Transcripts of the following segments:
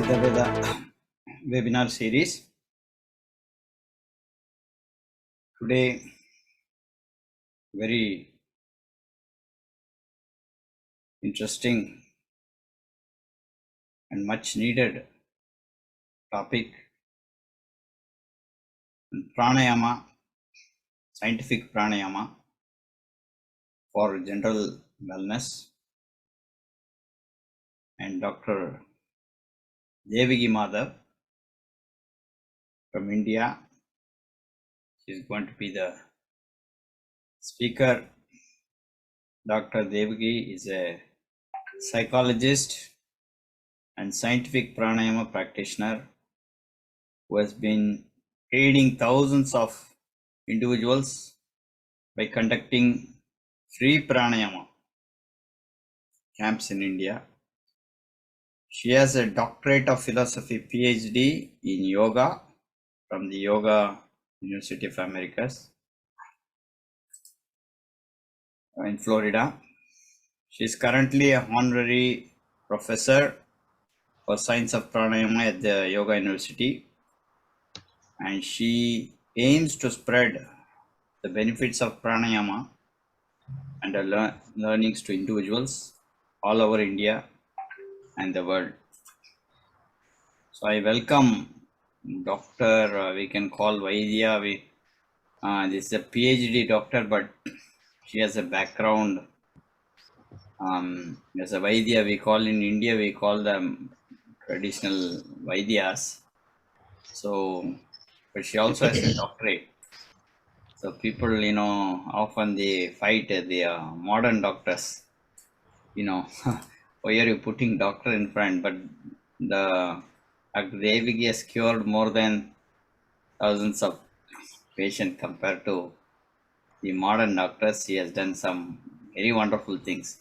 the webinar series. Today, very interesting and much needed topic, pranayama, scientific pranayama for general wellness, and Dr. Devaki Madhav from India. She is going to be the speaker. Dr. Devaki is a psychologist and scientific pranayama practitioner who has been aiding thousands of individuals by conducting free pranayama camps in India. She has a doctorate of philosophy Ph.D. in yoga from the Yoga University of Americas in Florida. She is currently a honorary professor for science of pranayama at the Yoga University, and she aims to spread the benefits of pranayama and the learnings to individuals all over India and the world. So I welcome Dr. We can call Vaidya. This is a PhD doctor, but she has a background as a Vaidya. We call in India, we call them traditional Vaidyas. So, but she also has a doctorate. So people, often they fight the modern doctors. Why are you putting doctor in front? But the Dr. Devaki has cured more than thousands of patients compared to the modern doctors. He has done some very wonderful things.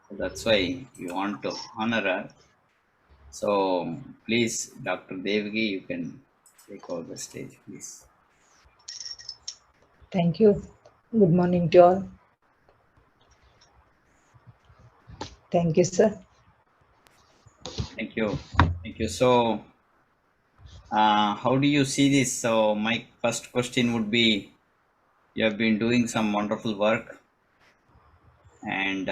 So that's why we want to honor her. So please, Dr. Devaki, you can take over the stage, please. Thank you. Good morning to all. Thank you, sir. Thank you. Thank you. So, how do you see this? So, my first question would be, you have been doing some wonderful work and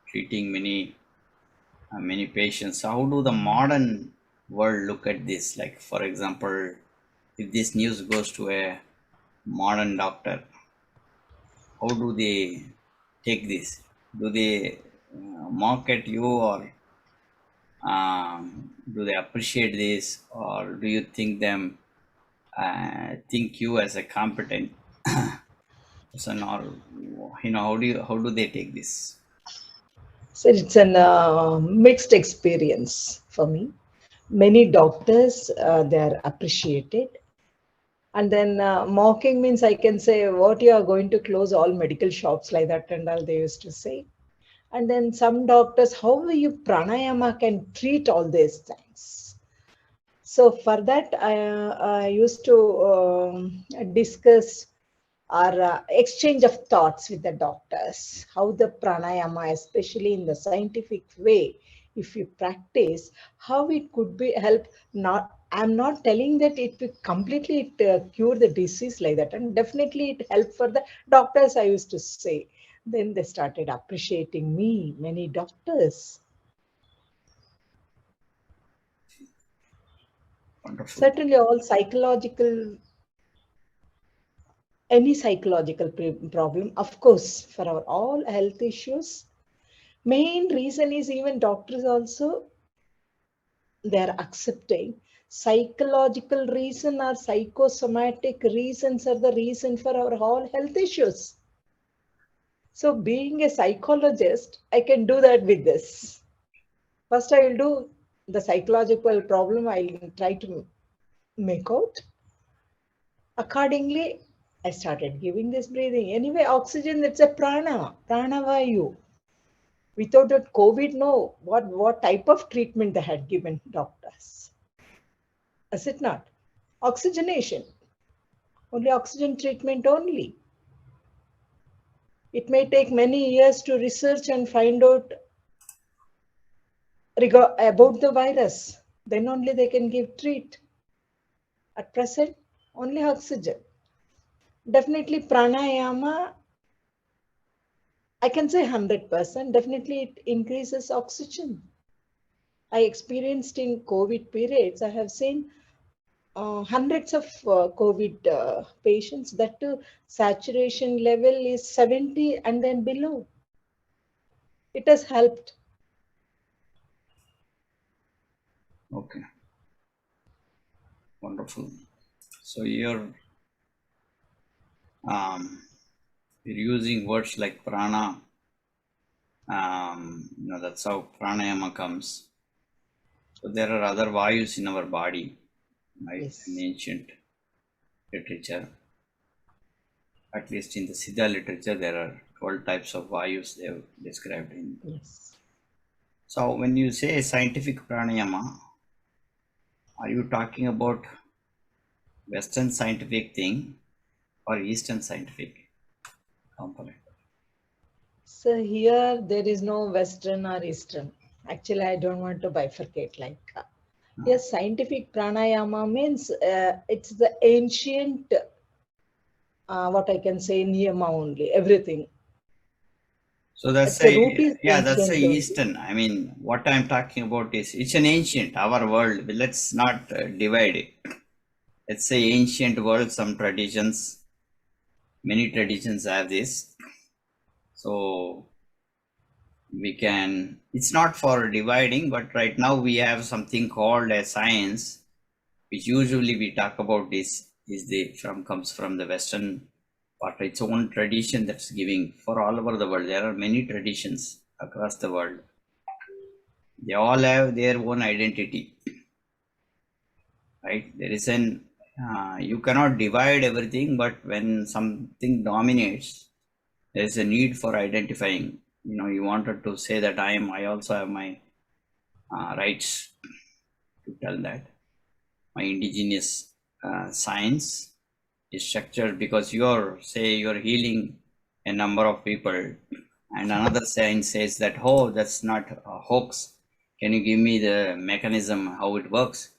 treating many patients. How do the modern world look at this? Like, for example, if this news goes to a modern doctor, how do they take this? Do they mock at you, or do they appreciate this, or do you think think you as a competent person, or how do they take this? So it's a mixed experience for me. Many doctors, they are appreciated. And then mocking means I can say, what, you are going to close all medical shops like that and all, they used to say. And then some doctors, how you pranayama can treat all these things. So for that, I used to discuss or exchange of thoughts with the doctors, how the pranayama, especially in the scientific way, if you practice, how it could be help. I'm not telling that it will completely cure the disease like that, and definitely it helped for the doctors, I used to say. Then they started appreciating me, many doctors. Wonderful. Certainly all psychological, any psychological problem, of course, for our all health issues. Main reason is even doctors also, they are accepting psychological reason or psychosomatic reasons are the reason for our all health issues. So being a psychologist, I can do that with this. First, I will do the psychological problem. I'll try to make out. Accordingly, I started giving this breathing. Anyway, oxygen, it's a pranavayu. Without that COVID, no, what type of treatment they had given doctors? Is it not? Oxygenation, only oxygen treatment only. It may take many years to research and find out about the virus. Then only they can give treat. At present, only oxygen. Definitely pranayama, I can say 100%. Definitely it increases oxygen. I experienced in COVID periods, I have seen hundreds of COVID patients that saturation level is 70 and then below. It has helped. Okay, wonderful. So you're using words like prana. That's how pranayama comes. So there are other vayus in our body, right? In Yes. ancient literature, at least in the Siddha literature, there are 12 types of vayus they have described in. Yes. So when you say scientific pranayama, are you talking about Western scientific thing or Eastern scientific component? So here there is no Western or Eastern. Actually, I don't want to bifurcate like. Yes, scientific pranayama means it's the ancient, what I can say, niyama only, everything. So that's It's the a root is yeah, that's a ancient only. Eastern. I mean, what I'm talking about is it's an ancient our world. Let's not divide it. Let's say ancient world. Some traditions, many traditions have this. So we can. It's not for dividing, but right now we have something called a science, which usually we talk about. This is the from comes from the Western part. Its own tradition that's giving for all over the world. There are many traditions across the world. They all have their own identity, right? There is an you cannot divide everything, but when something dominates, there is a need for identifying. You wanted to say that I also have my rights to tell that my indigenous science is structured because you're healing a number of people, and another science says that, oh, that's not a hoax. Can you give me the mechanism how it works?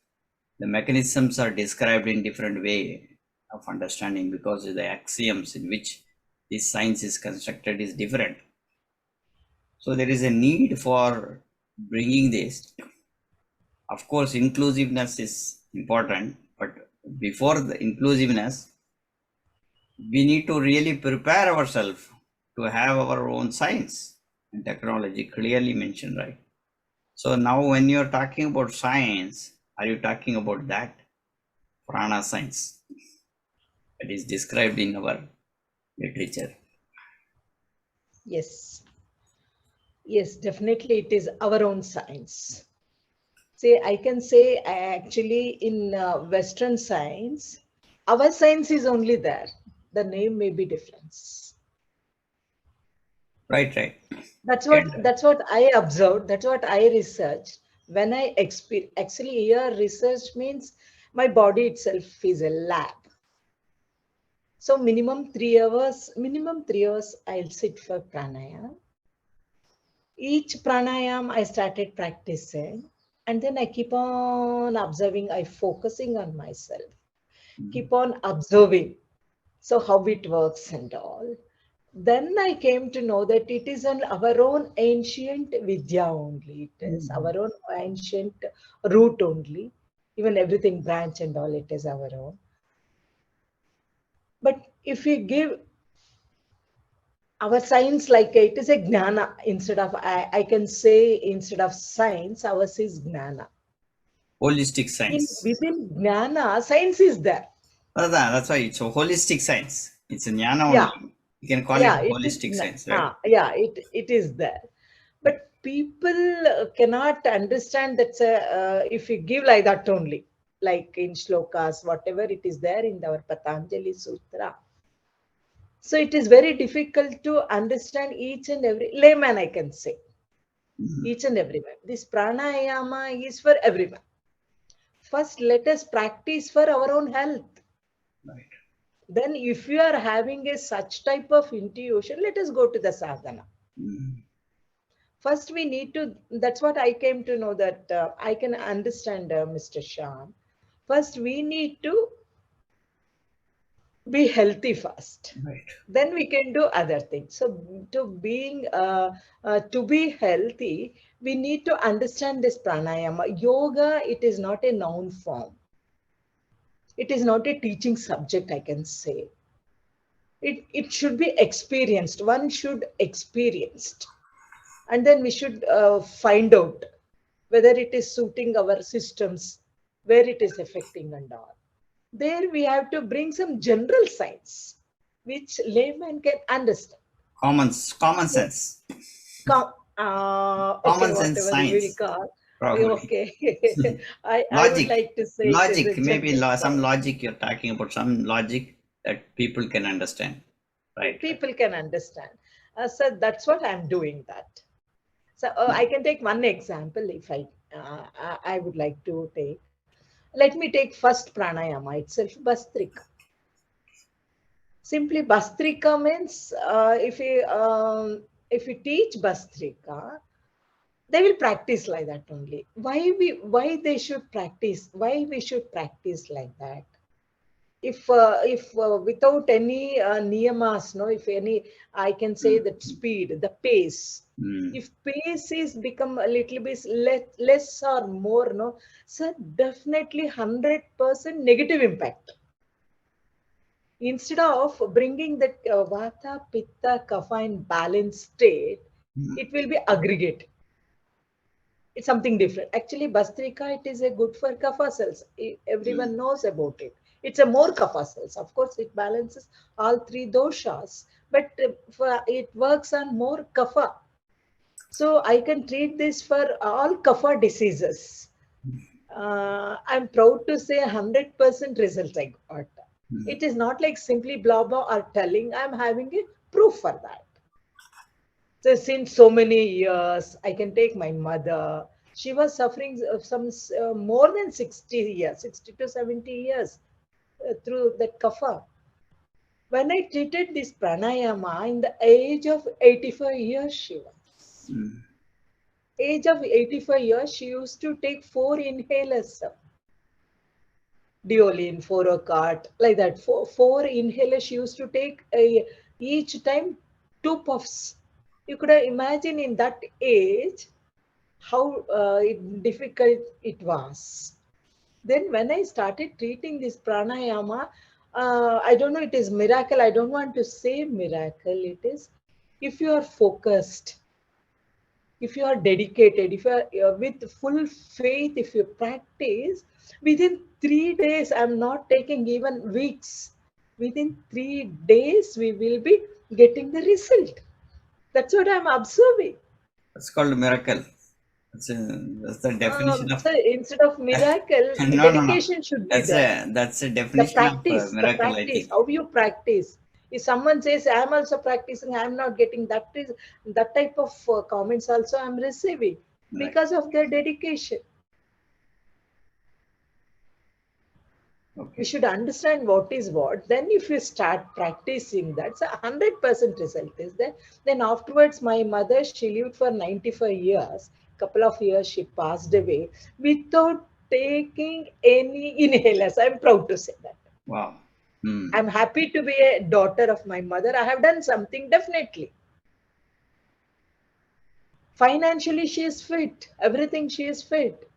The mechanisms are described in different way of understanding because the axioms in which this science is constructed is different. So there is a need for bringing this. Of course, inclusiveness is important, but before the inclusiveness, we need to really prepare ourselves to have our own science and technology clearly mentioned, right? So now when you're talking about science, are you talking about that prana science that is described in our literature? Yes. Yes, definitely it is our own science. See, I can say actually in Western science, our science is only there. The name may be different. Right, right. That's what I observed. That's what I researched. When I actually here research means my body itself is a lab. So minimum 3 hours I'll sit for pranayama. Each pranayam I started practicing, and then I keep on observing, I focusing on myself, keep on observing. So how it works and all. Then I came to know that it is on our own ancient Vidya only. It is our own ancient root only. Even everything branch and all, it is our own. But if we give our science like it is a gnana instead of, I can say instead of science, ours is gnana. Holistic In science. within gnana, science is there. That's why it's a holistic science. It's a jnana Yeah, only. You can call it yeah, it is. holistic science, right? Yeah, it is there. But people cannot understand that if you give like that only, like in shlokas, whatever it is there in our Patanjali Sutra. So it is very difficult to understand each and every layman, I can say, each and everyone. This pranayama is for everyone. First, let us practice for our own health. Right. Then, if you are having a such type of intuition, let us go to the sadhana. Mm. First, we need to, that's what I came to know, that I can understand Mr. Shan. First, we need to be healthy first. Right. Then we can do other things. So to be healthy, we need to understand this pranayama. Yoga, it is not a noun form. It is not a teaching subject, I can say. It should be experienced. One should experienced. And then we should find out whether it is suiting our systems, where it is affecting and all. There we have to bring some general science, which layman can understand. Common So, sense. okay, Common sense whatever you will science, call. probably. Okay, I would Logic. like to say it is Logic. a Maybe general some science. logic you're talking about, some logic that people can understand. Right. Right. People can understand. So that's what I'm doing that. So I can take one example if I would like to take. Let me take first pranayama itself, Bastrika. Simply Bastrika means if we teach Bastrika, they will practice like that only. Why they should practice? Why we should practice like that? If without any niyamas, no, if any, I can say that speed, the pace. Mm. If pace is become a little bit less or more, no, so definitely 100% negative impact. Instead of bringing that vata, pitta, kapha in balanced state, it will be aggregate. It's something different. Actually, Bastrika, it is a good for kapha cells. Everyone knows about it. It's a more kapha cells. Of course, it balances all three doshas, but it works on more kapha. So I can treat this for all kapha diseases. I'm proud to say 100% results I got. It is not like simply blah blah or telling. I'm having a proof for that. So since so many years, I can take my mother. She was suffering of some more than 60 years, 60 to 70 years through that kapha. When I treated this pranayama in the age of 85 years, she was. Mm. Age of 85 years, she used to take 4 inhalers. Deolin, Forocart, like that. Four inhalers she used to take each time 2 puffs. You could imagine in that age how difficult it was. Then when I started treating this pranayama, I don't know, it is miracle. I don't want to say miracle. It is if you are focused, if you are dedicated, if you are with full faith, if you practice, within 3 days, I'm not taking even weeks. Within 3 days, we will be getting the result. That's what I'm observing. That's called a miracle. That's the definition of So instead of miracle, no, no, no. dedication should be there. That's a The definition of the miracle, I practice, think. how you practice. If someone says, I'm also practicing, I'm not getting that, is that type of comments also I'm receiving Right. because of their dedication. We Okay. should understand what is what. Then if you start practicing that, so 100% result is there. Then afterwards, my mother, she lived for 95 years. Couple of years she passed away without taking any inhalers. I'm proud to say that. Wow. Hmm. I'm happy to be a daughter of my mother. I have done something, definitely. Financially, she is fit. Everything, she is fit.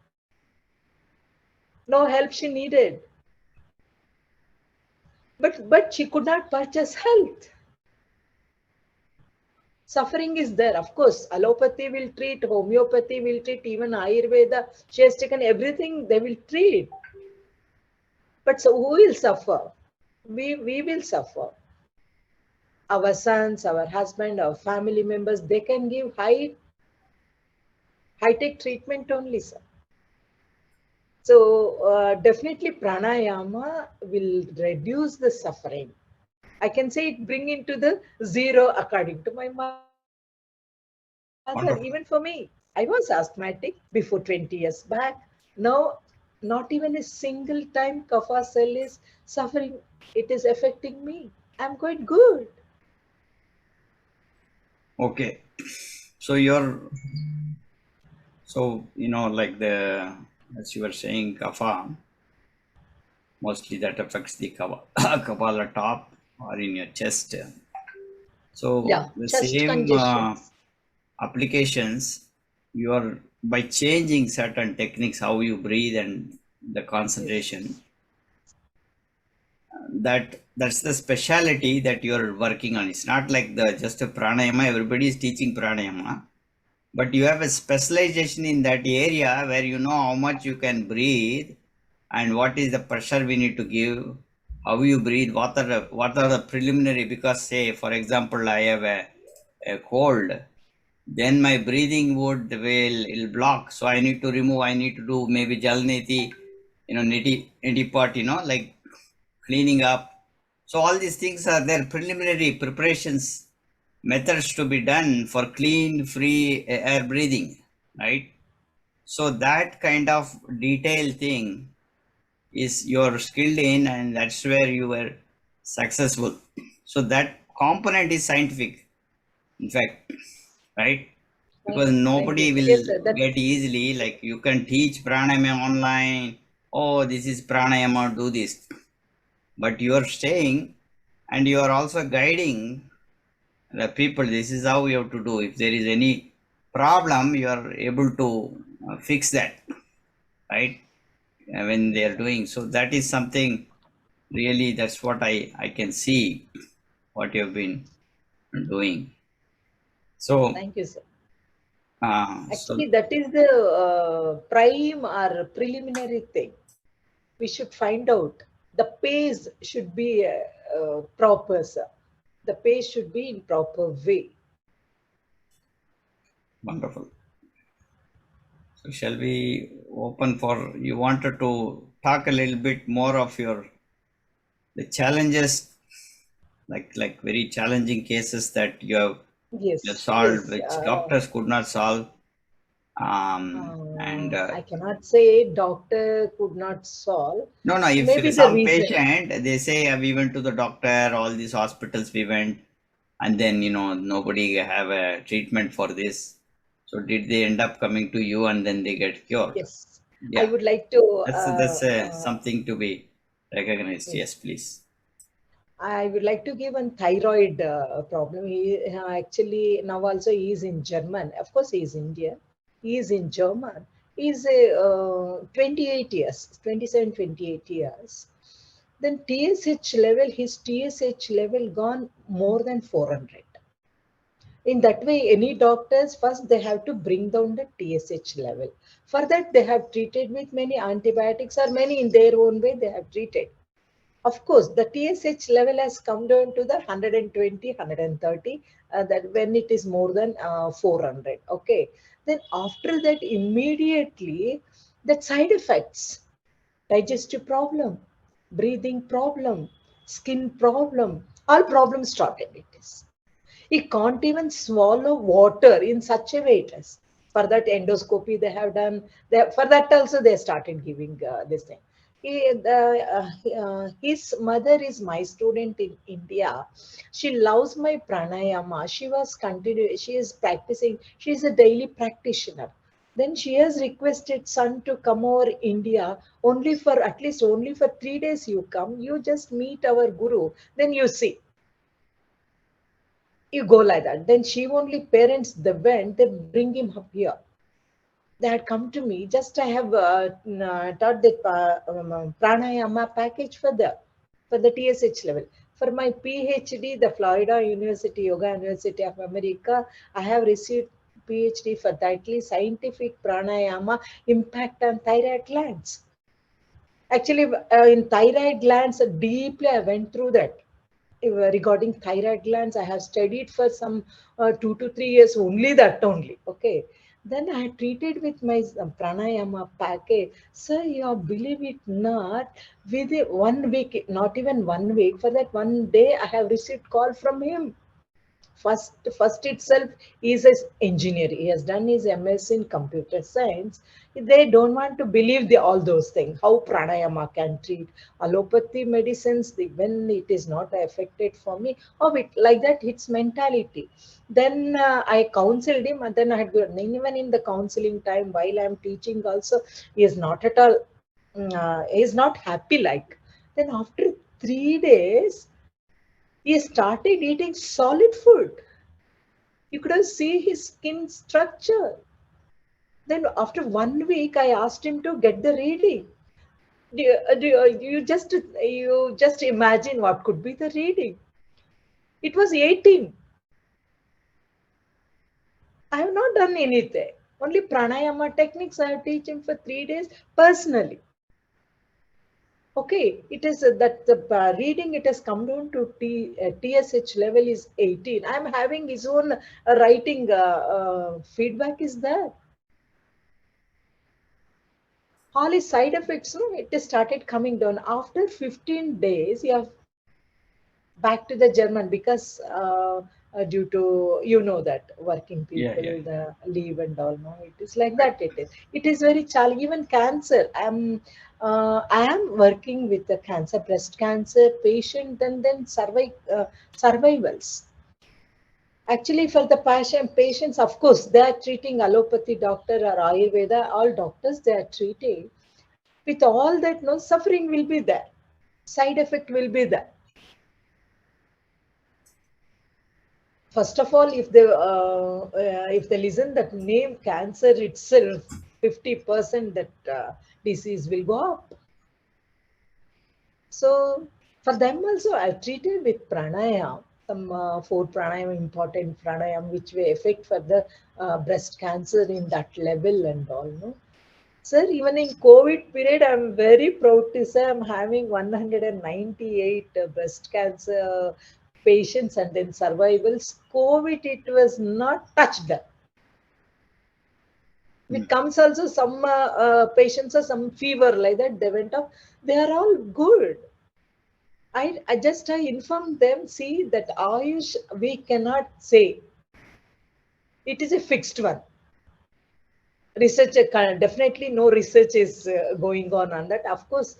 No help she needed. But she could not purchase health. Suffering is there. Of course, allopathy will treat, homeopathy will treat, even Ayurveda. She has taken everything, they will treat. But so who will suffer? We will suffer. Our sons, our husband, our family members, they can give high-tech treatment only, sir. So definitely pranayama will reduce the suffering. I can say it bring into the zero according to my mother. Even for me, I was Wonderful. asthmatic before 20 years back. Now, not even a single time kapha cell is suffering. It is affecting me. I'm quite good. Okay. So like as you were saying, kapha, mostly that affects the kapala top or in your chest. So Yeah, the chest same congestions. applications, you are by changing certain techniques, how you breathe and the concentration. Yes. That's the speciality that you're working on. It's not like the just a pranayama. Everybody is teaching pranayama, but you have a specialization in that area where you know how much you can breathe and what is the pressure we need to give, how you breathe, what are the preliminary. Because say for example, I have a cold, then my breathing will block, so I need to remove. I need to do maybe jalniti, nitty pot, like cleaning up. So all these things are their preliminary preparations, methods to be done for clean, free air breathing, right? So that kind of detailed thing is you're skilled in, and that's where you were successful. So that component is scientific, in fact, right? Because Thank you, nobody sir. will Yes, sir. get easily, like you can teach pranayama online. Oh, this is pranayama, do this. But you are staying and you are also guiding the people. This is how you have to do. If there is any problem, you are able to fix that, right? When they are doing. So that is something really, that's what I can see what you have been doing. So, Thank you, sir. so Actually, that is the prime or preliminary thing. We should find out. The pace should be proper, sir. The pace should be in proper way. wonderful. So shall we open for, you wanted to talk a little bit more of the challenges, like very challenging cases that you have Yes, solved, yes. which doctors could not solve. And I cannot say doctor could not solve. no, no, if Maybe the some reason. patient, they say, we went to the doctor, all these hospitals we went, and then nobody have a treatment for this. So did they end up coming to you and then they get cured? Yes, I Yeah, would like to. that's something to be recognized. Yes, Yes, please. I would like to give one thyroid problem. He actually now also he is in German. Of course, he is Indian. He is in German. He is 28 years, 27, 28 years. Then TSH level, his TSH level gone more than 400. In that way, any doctors first they have to bring down the TSH level. For that, they have treated with many antibiotics or many in their own way they have treated. Of course, the TSH level has come down to the 120, 130, that when it is more than 400. Okay. Then after that, immediately, that side effects, digestive problem, breathing problem, skin problem, all problems started. It is. He can't even swallow water in such a way it is. For that endoscopy they have done. For that also they started giving this thing. His mother is my student in India. She loves my pranayama. She was continue. She is practicing. She is a daily practitioner. Then she has requested son to come over India only for at least only for 3 days. You come. You just meet our guru. Then you see you go like that. Then she only parents they went, they bring him up here. They had come to me. Just I have taught the pranayama package for the TSH level. For my PhD, the Florida University, Yoga University of America, I have received PhD for tightly scientific pranayama impact on thyroid glands. Actually, in thyroid glands, deeply I went through that regarding thyroid glands. I have studied for some 2 to 3 years only that only. Okay. Then I treated with my pranayama package. Sir, you believe it not, within 1 week, not even 1 week, for that one day, I have received call from him First itself is an engineer. He has done his MS in computer science. They don't want to believe all those things. How pranayama can treat allopathy medicines when it is not affected for me. Or like that, it's mentality. Then I counseled him, and then I had gone, even in the counseling time while I'm teaching also, he is not at all. He is not happy. Like then after 3 days, he started eating solid food. You couldn't see his skin structure. Then after 1 week, I asked him to get the reading. You just imagine what could be the reading. It was 18. I have not done anything. Only pranayama techniques I have teach him for 3 days personally. Okay, it is that the reading it has come down to TSH level is 18. I'm having his own writing feedback is there. All his side effects, no, it has started coming down. After 15 days, you have back to the German because due to that working Yeah, people yeah. the leave and all, no, it is like that. It is very challenging. Even cancer, I am working with the cancer, breast cancer patient, and then survivals. Actually, for the patients, of course, they are treating allopathy doctor or Ayurveda. All doctors they are treating. With all that, no suffering will be there. Side effect will be there. First of all, if they listen that name cancer itself, 50% that disease will go up. So for them also, I treated with pranayama, some 4 pranayama, important pranayama, which will affect for the breast cancer in that level and all. No? Sir, even in COVID period, I'm very proud to say I'm having 198 breast cancer patients and then survivals. COVID, it was not touched. It comes also some patients or some fever like that, they went up. They are all good. I informed them, see that Ayush, we cannot say. It is a fixed one. Research definitely no research is going on that. Of course,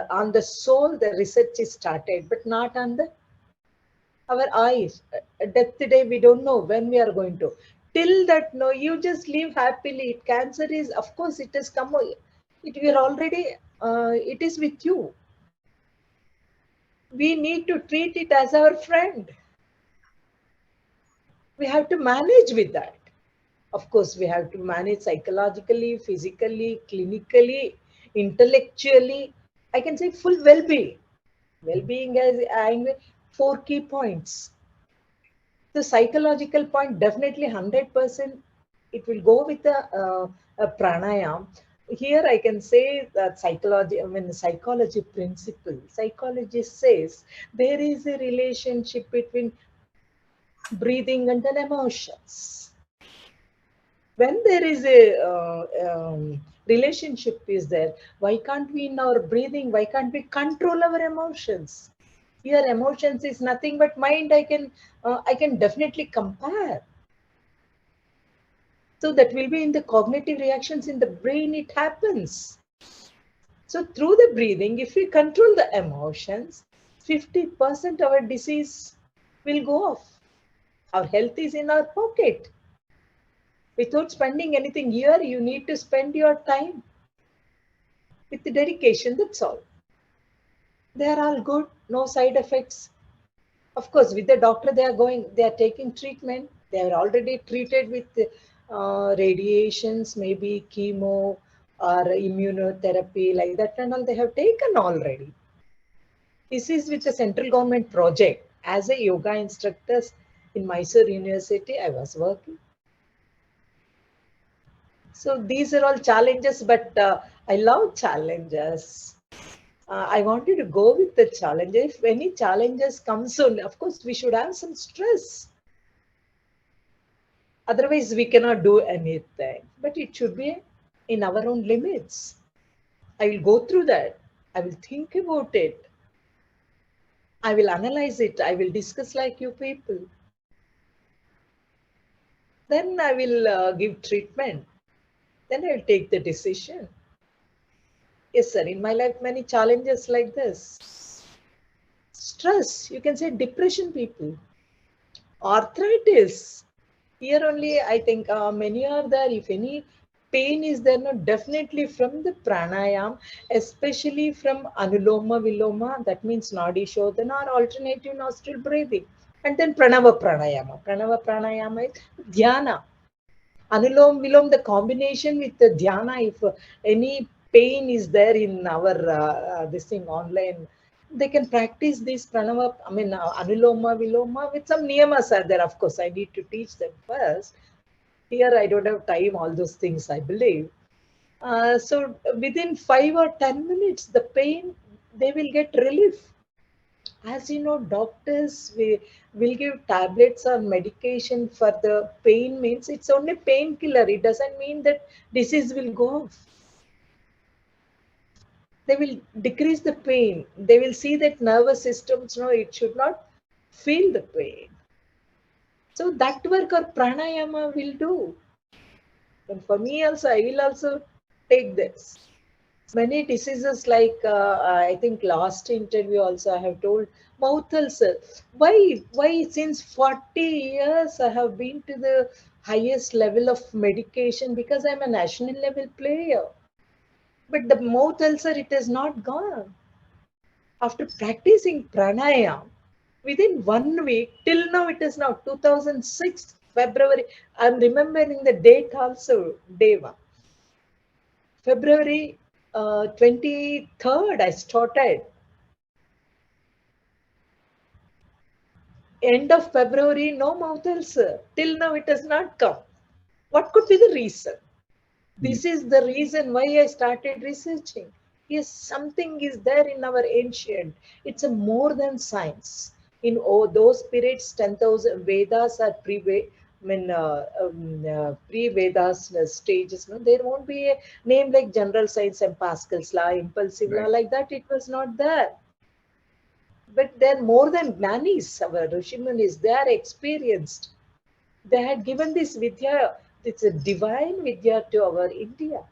on the soul the research is started, but not on the our eyes. Death today we don't know when we are going to. Till that, no, you just live happily. Cancer is, of course, it has come. We are already. It is with you. We need to treat it as our friend. We have to manage with that. Of course, we have to manage psychologically, physically, clinically, intellectually. I can say full well-being. Well-being has 4 key points. The psychological point, definitely 100%, it will go with the pranayam. Here I can say that psychology principle. Psychologist says there is a relationship between breathing and then emotions. When there is a relationship is there, why can't we in our breathing, why can't we control our emotions? Here emotions is nothing but mind. I can definitely compare. So that will be in the cognitive reactions in the brain, it happens. So through the breathing, if we control the emotions, 50% our disease will go off. Our health is in our pocket. Without spending anything here, you need to spend your time with the dedication, that's all. They are all good, no side effects. Of course, with the doctor, they are taking treatment. They are already treated with radiations, maybe chemo or immunotherapy, like that, and all they have taken already. This is with the central government project. As a yoga instructor in Mysore University, I was working. So these are all challenges, but I love challenges. I wanted to go with the challenge. If any challenges come soon, of course, we should have some stress. Otherwise, we cannot do anything. But it should be in our own limits. I will go through that. I will think about it. I will analyze it. I will discuss like you people. then I will give treatment. Then I will take the decision. Yes, sir. In my life, many challenges like this. Stress, you can say depression, people. Arthritis. Here only, I think many are there. If any pain is there, no, definitely from the pranayam, especially from anuloma viloma, that means nadi shodhana or alternative nostril breathing. And then pranava pranayama. Pranava pranayama is dhyana. Anulom Vilom, the combination with the dhyana, if any pain is there in our this thing online, they can practice this pranava, Anuloma Viloma with some niyamas are there. Of course, I need to teach them first. Here, I don't have time, all those things, I believe. So, within 5 or 10 minutes, the pain, they will get relief. As you know, doctors will give tablets or medication for the pain, means it's only painkiller. It doesn't mean that disease will go off. They will decrease the pain. They will see that nervous systems, no, it should not feel the pain. So that work or pranayama will do. And for me also, I will also take this. Many diseases like I think last interview also I have told mouth ulcer. Why since 40 years I have been to the highest level of medication because I'm a national level player. But the mouth ulcer, it has not gone. After practicing pranayam, within 1 week, till now it is now 2006 February. I'm remembering the date also, Deva. February 23rd, I started. End of February, no mouth ulcer. Till now, it has not come. What could be the reason? This is the reason why I started researching. Yes, something is there in our ancient. It's a more than science. In those periods, 10,000 Vedas are pre-Vedas stages. No? There won't be a name like general science and Pascal's law, impulsive law, Right. like that. It was not there. But they're more than Gnanis, our Rishimunis. They are experienced. They had given this Vidya, it's a divine Vidya to our India.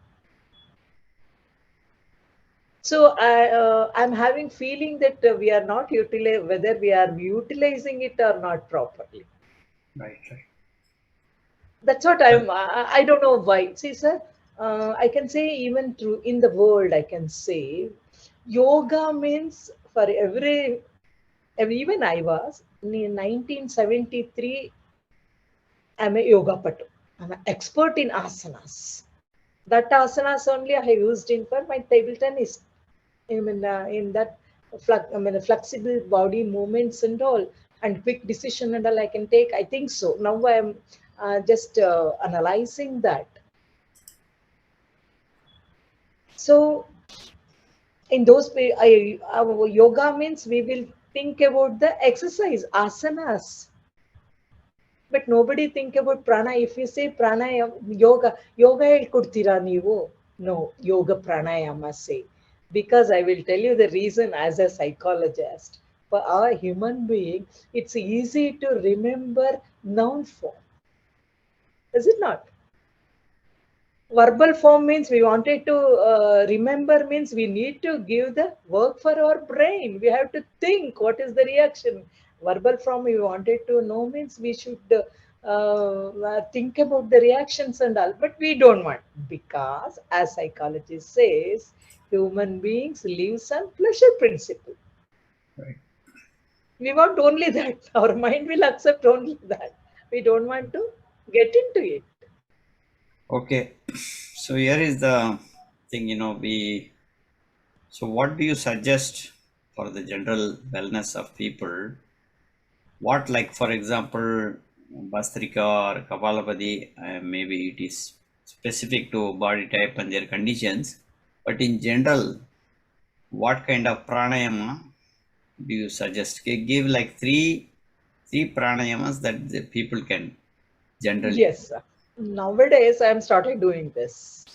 So I'm having feeling that we are not utilizing, whether we are utilizing it or not properly. Right. Right. That's what I don't know why. See, sir, I can say even through in the world, I can say yoga means for even I was in 1973, I'm a yoga patu. I'm an expert in asanas. That asanas only I have used in for my table tennis. In that flexible body movements and all, and quick decision and all I can take. I think so. Now I am just analyzing that. So in those, our yoga means we will think about the exercise, asanas. But nobody think about prana. If you say pranayama, yoga ಹೇಳ್ಕೊಡ್ತೀರಾ ನೀವು? No, yoga pranayama say. Because I will tell you the reason as a psychologist. For our human being, it's easy to remember noun form. Is it not? Verbal form means we wanted to remember, means we need to give the work for our brain. We have to think what is the reaction. Verbal form we wanted to know means we should think about the reactions and all, but we don't want, because as psychology says, human beings live on pleasure principle. Right. We want only that. Our mind will accept only that. We don't want to get into it. Okay. So here is the thing. We. So what do you suggest for the general wellness of people? What, like, for example, Bastrika or Kapalabhati, maybe it is specific to body type and their conditions, but in general, what kind of pranayama do you suggest? Give like three pranayamas that the people can generally. Yes, nowadays I am started doing this.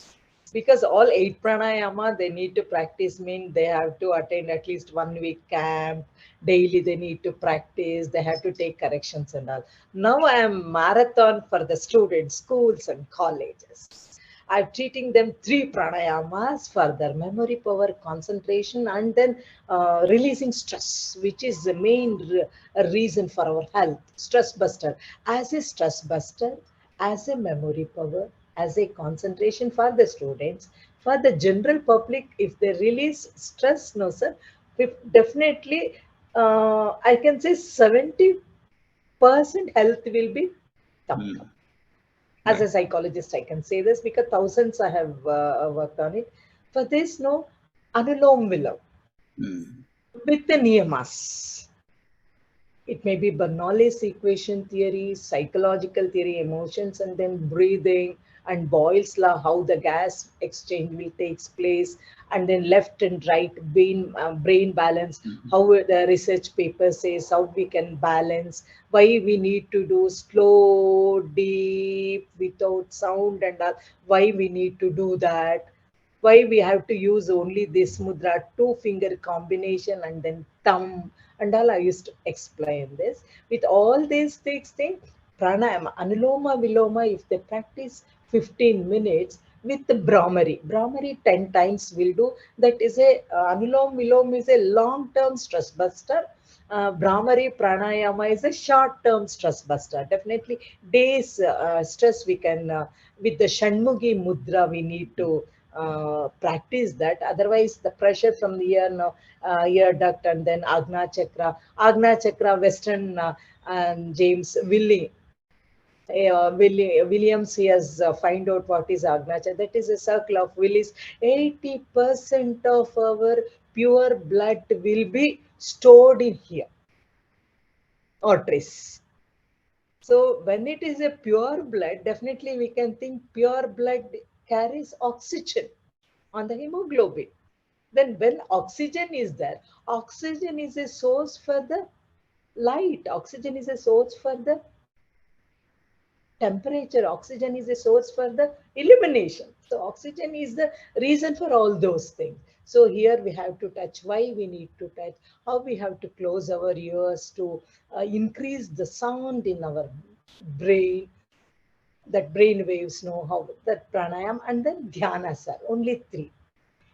because all 8 pranayama they need to practice, mean they have to attend at least 1 week camp. Daily they need to practice, they have to take corrections and all. Now I am marathon for the students, schools and colleges. I'm treating them 3 pranayamas for their memory power, concentration, and then releasing stress, which is the main reason for our health. Stress buster. As a stress buster, as a memory power, as a concentration for the students, for the general public, if they release stress, no sir, definitely I can say 70% health will be thumped up. As a Right. psychologist, I can say this because thousands I have worked on it. For this, no, anulom vilom Mm. with the niyamas. It may be Bernoulli's equation theory, psychological theory, emotions, and then breathing, and Boyle's law, how the gas exchange will takes place, and then left and right brain balance, Mhm. how the research paper says how we can balance, why we need to do slow, deep, without sound, and all, why we need to do that, why we have to use only this mudra, 2 finger combination, and then thumb, and all. I used to explain this with all these things. Pranayama, anuloma viloma, if they practice 15 minutes with the brahmari 10 times will do. That is a anulom vilom is a long term stress buster. Brahmari pranayama is a short term stress buster. Definitely days stress we can with the shanmugi mudra we need to practice that. Otherwise, the pressure from the ear, no, ear duct, and then Agna Chakra, Western James Williams, he has find out what is Agna Chakra. That is a circle of Willis. 80% of our pure blood will be stored in here, arteries. So when it is a pure blood, definitely we can think pure blood carries oxygen on the hemoglobin. Then when oxygen is there, oxygen is a source for the light, oxygen is a source for the temperature, oxygen is a source for the illumination. So oxygen is the reason for all those things. So here we have to touch, why we need to touch, how we have to close our ears to increase the sound in our brain, that brain waves know how that pranayam, and then dhyanas are only 3.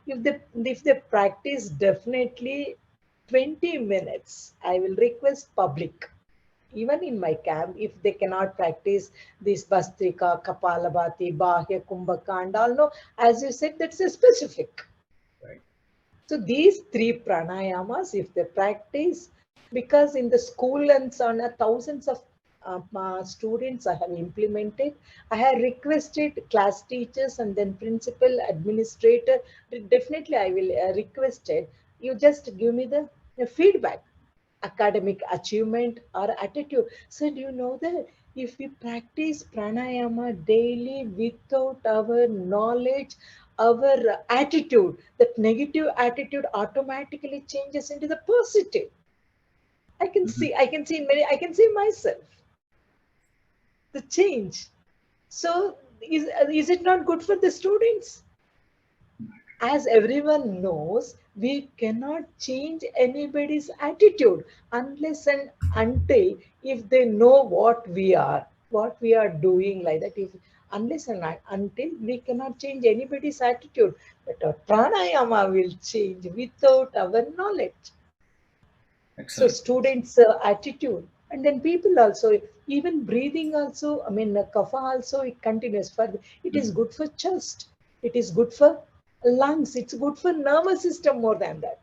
If they practice definitely 20 minutes, I will request public, even in my camp, if they cannot practice this bastrika, kapalabhati, bahya, kumbhaka, and all, no, as you said, that's a specific. Right. So these 3 pranayamas, if they practice, because in the school and so on, thousands of students I have implemented, I have requested class teachers and then principal, administrator. Definitely, I will request it. You just give me the feedback, academic achievement or attitude. So do you know that if we practice pranayama daily without our knowledge, our attitude, that negative attitude automatically changes into the positive. Mhm. I can see myself, the change. So is it not good for the students? As everyone knows, we cannot change anybody's attitude unless and until if they know what we are doing, like that. If unless and until we cannot change anybody's attitude, but our pranayama will change without our knowledge. So Excellent. students' attitude, and then people also, even breathing also. I mean, kapha also it continues for. It is Mhm. good for chest. It is good for lungs. It's good for nervous system more than that.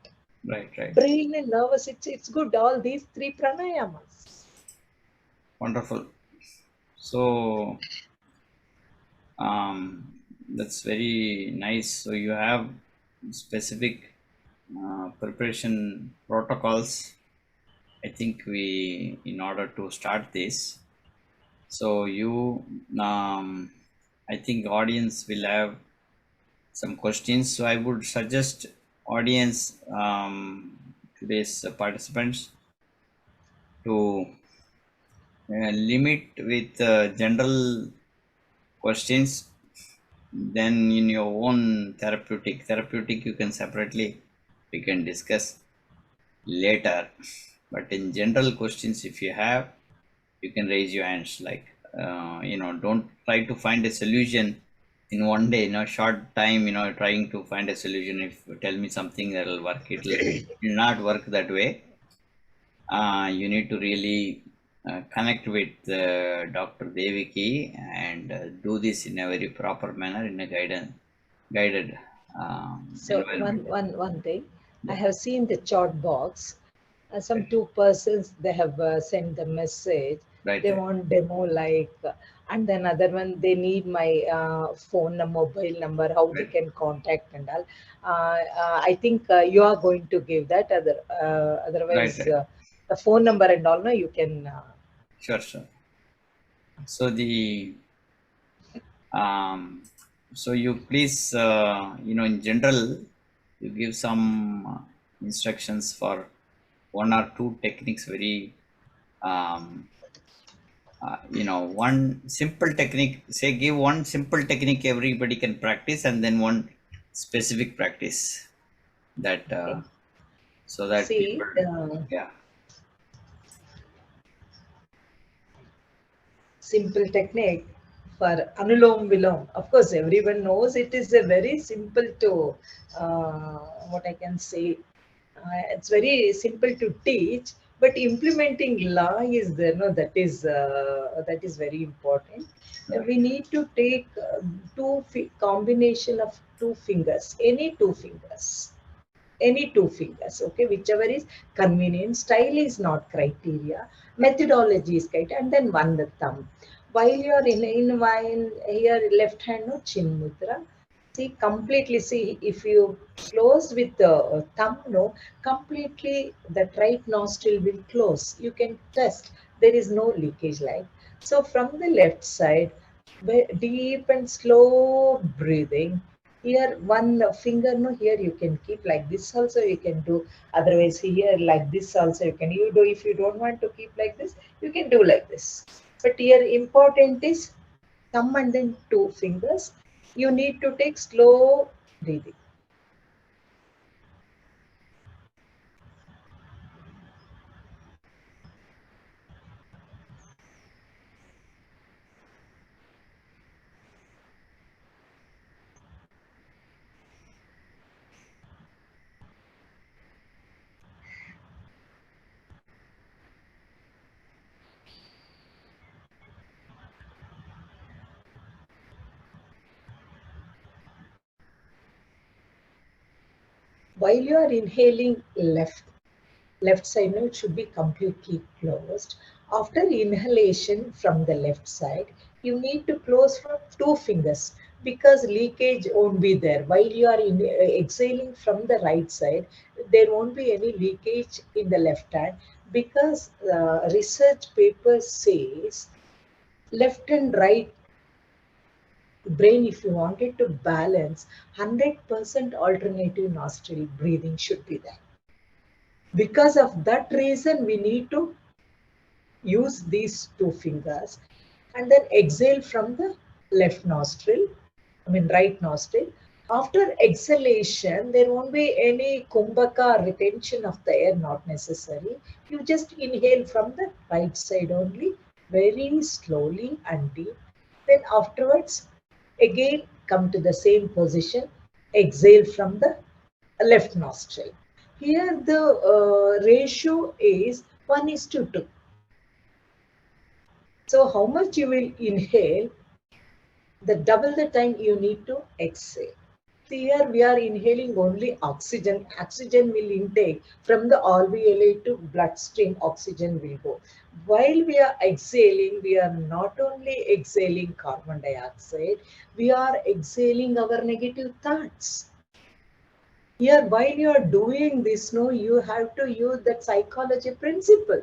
Right, right. Brain and nervous. It's good. All these 3 pranayamas. Wonderful. So, that's very nice. So you have specific preparation protocols. I think we, in order to start this, so you, I think audience will have some questions. So I would suggest audience, today's participants, to limit with general questions, Then in your own therapeutic you can separately, we can discuss later. But in general questions, if you have, you can raise your hands. Like don't try to find a solution in one day. Short time. Trying to find a solution. If you tell me something that will work, it'll not work that way. You need to really connect with Dr. Devaki and do this in a very proper manner, in a guided So environment. one thing, I Yeah, have seen the chat box. Some two persons they have sent the message. right, They right, want demo like, and then other one they need my phone number, mobile number, how they right. can contact and all. I think you are going to give that. Right, Otherwise, right. the phone number and all. No, you can. Sure, sure. So um, so you please, in general, you give some instructions for one or two techniques. Very, um, one simple technique. Say, give one simple technique everybody can practice, and then one specific practice that Okay. so that See, people, yeah, simple technique for Anulom Vilom. Of course, everyone knows it is a very simple to, what I can say, it's very simple to teach, but implementing law is there. No, that is very important. right, We need to take combination of two fingers, any two fingers, okay, whichever is convenient. Style is not criteria, methodology is criteria, and then one the thumb. While you are in while here left hand no chin mudra. See completely. See if you close with the thumb, no, completely that right nostril will close. You can test. There is no leakage line. So from the left side, deep and slow breathing. Here one finger, no, here you can keep like this also you can do. Otherwise here like this also you can, you do. If you don't want to keep like this, you can do like this. But here important is thumb and then two fingers. You need to take slow breathing. While you are inhaling left side, no, it should be completely closed. After inhalation from the left side, you need to close from two fingers because leakage won't be there. While you are exhaling from the right side, there won't be any leakage in the left hand because research paper says left and right brain, if you wanted to balance, 100% alternative nostril breathing should be there. Because of that reason, we need to use these two fingers and then exhale from the left nostril, I mean right nostril. After exhalation, there won't be any kumbhaka retention of the air, not necessary. You just inhale from the right side only, very slowly and deep. Then afterwards, again come to the same position, exhale from the left nostril. Here the ratio is 1:2. So how much you will inhale, the double the time you need to exhale. See here we are inhaling only oxygen. Oxygen will intake from the alveoli to bloodstream. Oxygen will go. While we are exhaling, we are not only exhaling carbon dioxide, we are exhaling our negative thoughts. Here, while you are doing this, no, you have to use that psychology principle.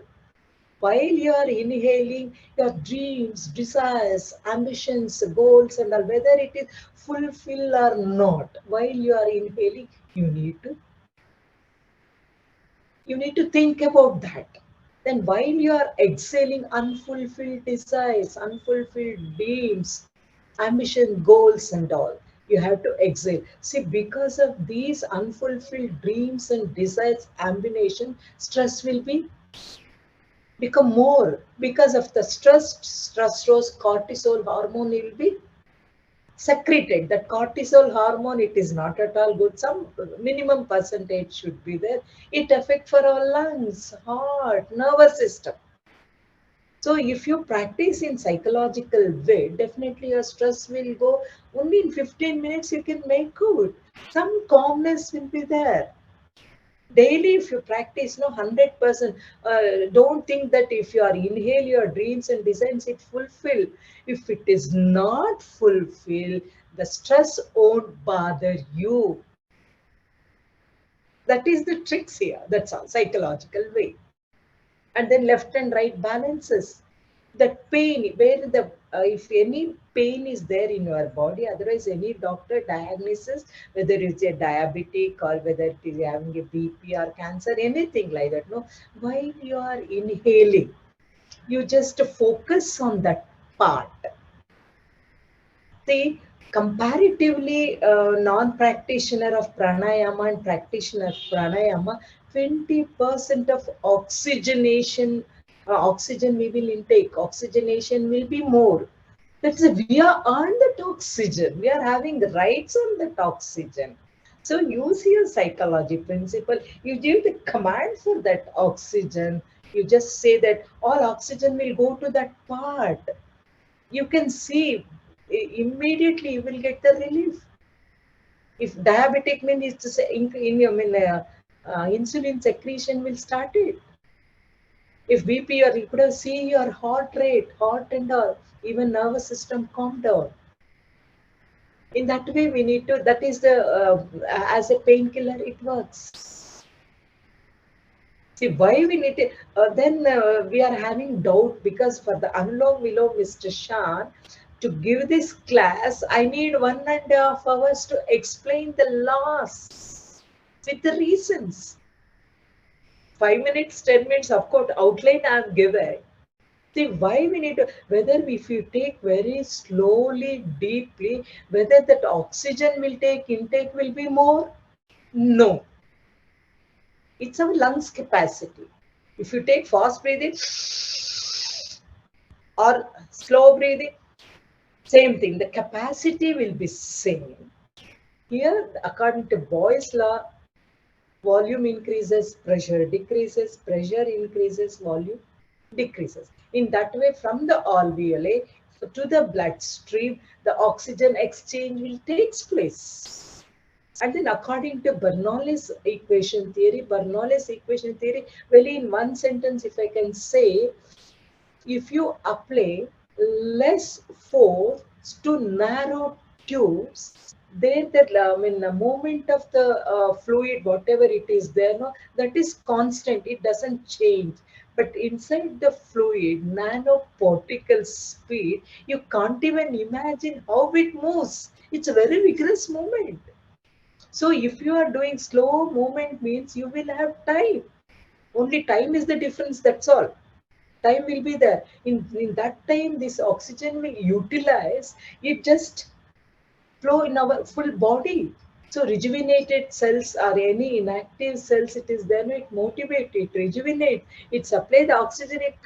While you are inhaling your dreams, desires, ambitions, goals, and all, whether it is fulfilled or not, while you are inhaling, you need to think about that. Then while you are exhaling unfulfilled desires, unfulfilled dreams, ambition, goals, and all. You have to exhale. See, because of these unfulfilled dreams and desires, ambition, stress will be become more. Because of the stress rose cortisol hormone will be secreted. That cortisol hormone, it is not at all good. Some minimum percentage should be there. It affects for our lungs, heart, nervous system. So if you practice in psychological way, definitely your stress will go. Only in 15 minutes you can make good. Some calmness will be there. Daily, if you practice, no, 100%. Don't think that if you are inhale your dreams and designs, it fulfill. If it is not fulfill, the stress won't bother you. That is the tricks here. That's all psychological way. And then left and right balances. That pain, where the if any pain is there in your body, otherwise any doctor diagnosis, whether it's a diabetic or whether it is having a BP or cancer, anything like that. No, while you are inhaling, you just focus on that part. See, comparatively, non-practitioner of pranayama and practitioner of pranayama, 20% of oxygen we will intake, oxygenation will be more. That's we are on that oxygen. We are having rights on that oxygen. So use your psychology principle. You give the command for that oxygen. You just say that all oxygen will go to that part. You can see immediately you will get the relief. If diabetic means it's in your insulin secretion will start it. If BP, or you could have seen your heart rate, heart and all, even nervous system calm down. In that way, we need to. That is the as a painkiller, it works. See why we need it. Then we are having doubt because for the Anulom Vilom Mr. Shan to give this class, I need 1.5 hours to explain the laws with the reasons. 5 minutes, 10 minutes, of course, outline I am giving. See why we need to, whether if you take very slowly, deeply, whether that oxygen will take, intake will be more? No. It's our lungs capacity. If you take fast breathing or slow breathing, same thing. The capacity will be same. Here, according to Boyle's law, volume increases, pressure decreases, pressure increases, volume decreases. In that way, from the alveoli to the bloodstream, the oxygen exchange will take place. And then according to Bernoulli's equation theory, well, in one sentence, if I can say, if you apply less force to narrow tubes, there the movement of the fluid, whatever it is there, no, that is constant. It doesn't change. But inside the fluid, nanoparticle speed, you can't even imagine how it moves. It's a very vigorous movement. So if you are doing slow movement means you will have time. Only time is the difference, that's all. Time will be there. In that time, this oxygen will utilize, it just flow in our full body. So rejuvenated cells or any inactive cells, it is then it motivate, it rejuvenate, it supply the oxygen, it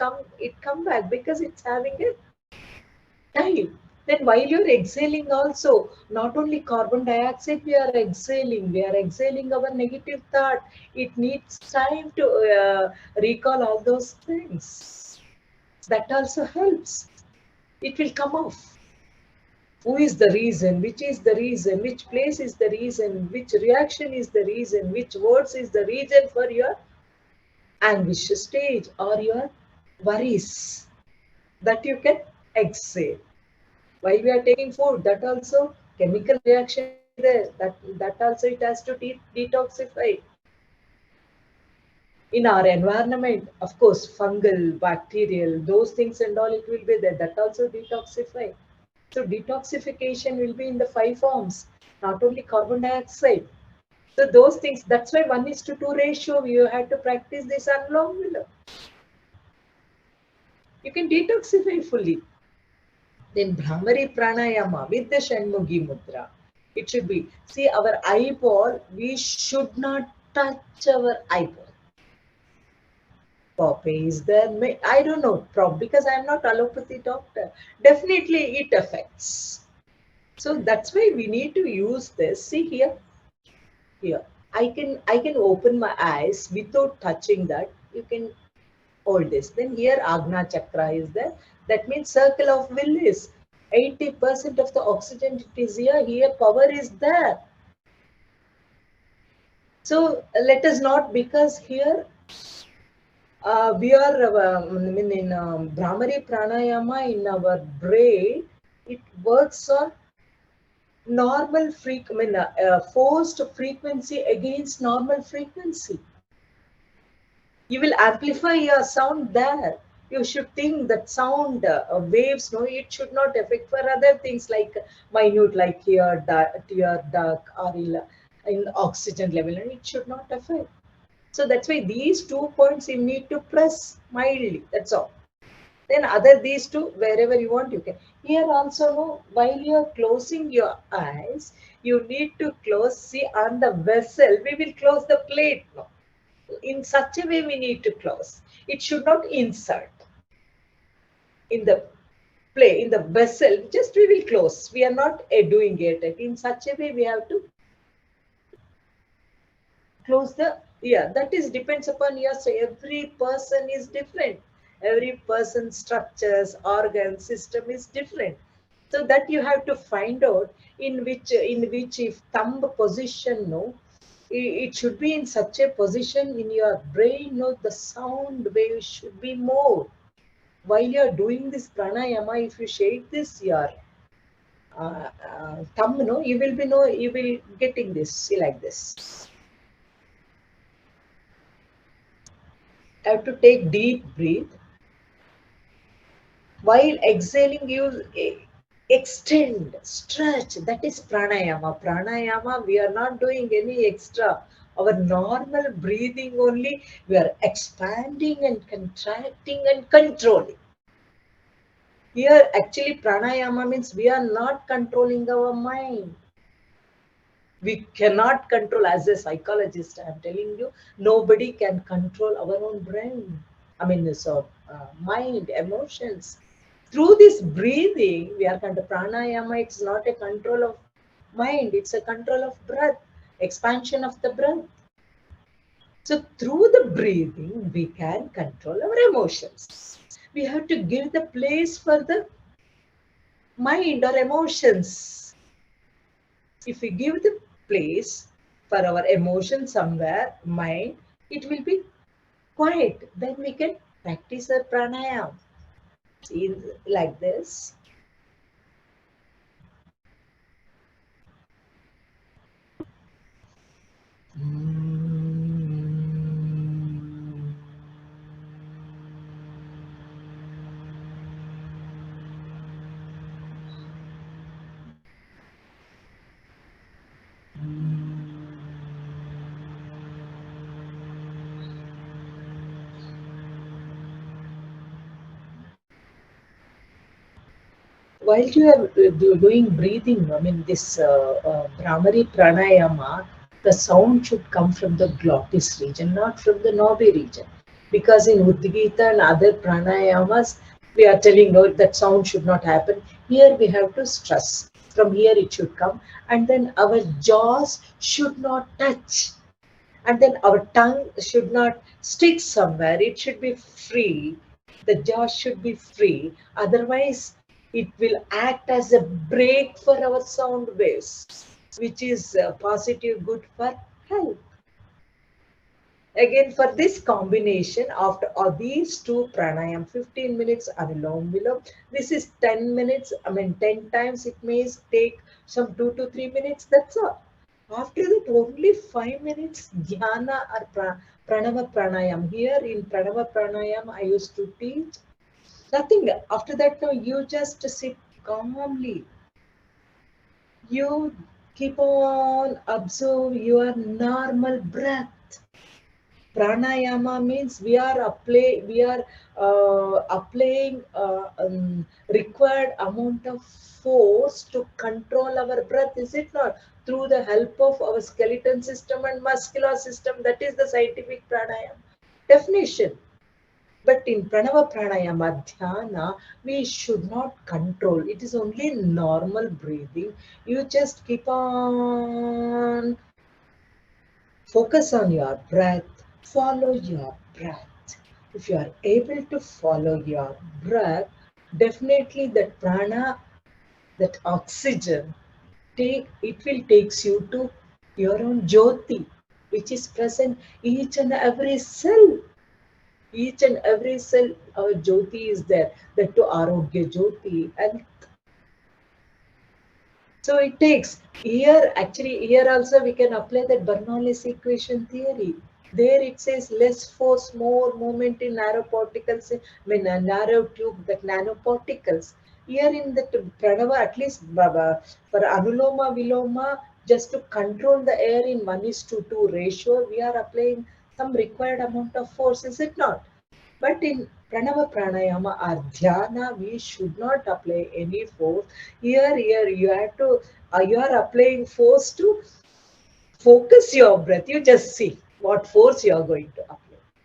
come back because it's having a time. Then while you're exhaling also, not only carbon dioxide we are exhaling our negative thought. It needs time to recall all those things. That also helps. It will come off. Who is the reason? Which is the reason? Which place is the reason? Which reaction is the reason? Which words is the reason for your anguish stage or your worries? That you can exhale. While we are taking food, that also chemical reaction will be there. That also it has to detoxify. In our environment, of course, fungal, bacterial, those things and all, it will be there. That also detoxify. So detoxification will be in the 5 forms, not only carbon dioxide. So those things, that's why 1:2 ratio, you have to practice this Anulom Vilom. You can detoxify fully. Then Brahmari Pranayama with the Shanmughi Mudra. It should be, see, our eyeball, we should not touch our eyeball. Poppy is there? I don't know, because I'm not allopathy doctor. Definitely it affects. So that's why we need to use this. See here, here. I can open my eyes without touching that. You can hold this. Then here Agna Chakra is there. That means circle of will is 80% of the oxygen it is here. Here power is there. So let us not, because here we are in Brahmari Pranayama in our brain, it works on normal forced frequency against normal frequency. You will amplify your sound there. You should think that sound waves, no, it should not affect for other things like minute, like here, dark, or in oxygen level, and it should not affect. So that's why these 2 points you need to press mildly. That's all. Then other these two, wherever you want, you can. Here also, no, while you are closing your eyes, you need to close. See, on the vessel, we will close the plate. No, in such a way we need to close. It should not insert in the play in the vessel. Just we will close. We are not doing it in such a way. We have to close the, yeah, that is depends upon your, so every person is different, every person's structures, organ system is different. So that you have to find out in which if thumb position, no, it should be in such a position in your brain, no, the sound wave should be more. While you're doing this pranayama, if you shake this your thumb, no, you will be, no, you will getting this, see, like this. Have to take deep breath. While exhaling, you extend, stretch. That is pranayama. Pranayama, we are not doing any extra. Our normal breathing only, we are expanding and contracting and controlling. Here, actually, pranayama means we are not controlling our mind. We cannot control. As a psychologist, I am telling you, nobody can control our own brain. I mean, so mind, emotions. Through this breathing, we are control. Pranayama, it's not a control of mind, it's a control of breath, expansion of the breath. So through the breathing, we can control our emotions. We have to give the place for the mind or emotions. If we give the place for our emotion somewhere, mind, it will be quiet. Then we can practice a pranayama. See, like this. While you are doing breathing, I mean this Brahmari Pranayama, the sound should come from the glottis region, not from the navi region. Because in Udgita and other pranayamas, we are telling, no, that sound should not happen. Here we have to stress. From here it should come. And then our jaws should not touch. And then our tongue should not stick somewhere. It should be free. The jaw should be free. Otherwise, it will act as a brake for our sound waves, which is positive, good for health. Again, for this combination, after all these two pranayam, 15 minutes Anulom Vilom, this is 10 minutes, I mean 10 times, it may take some 2 to 3 minutes, that's all. After that, only 5 minutes dhyana or pranava pranayam. Here in pranava pranayam, I used to teach nothing. After that, no, you just sit calmly. You keep on observe your normal breath. Pranayama means we are applying required amount of force to control our breath, is it not? Through the help of our skeleton system and muscular system. That is the scientific pranayama definition. But in Pranava Pranayama Dhyana, we should not control. It is only normal breathing. You just keep on focus on your breath, follow your breath. If you are able to follow your breath, definitely that prana, that oxygen, it will takes you to your own jyoti, which is present each and every cell. Each and every cell, our jyoti is there. That to arogya jyoti. And so it takes here, actually, here also we can apply that Bernoulli's equation theory. There it says less force, more movement in narrow particles, when a narrow tube, that nanoparticles. Here in the Pranava, at least for Anuloma Viloma, just to control the air in 1:2 ratio, we are applying some required amount of force, is it not? But in Pranava Pranayama or Dhyana, we should not apply any force. Here, you have to, you are applying force to focus your breath. You just see what force you are going to apply.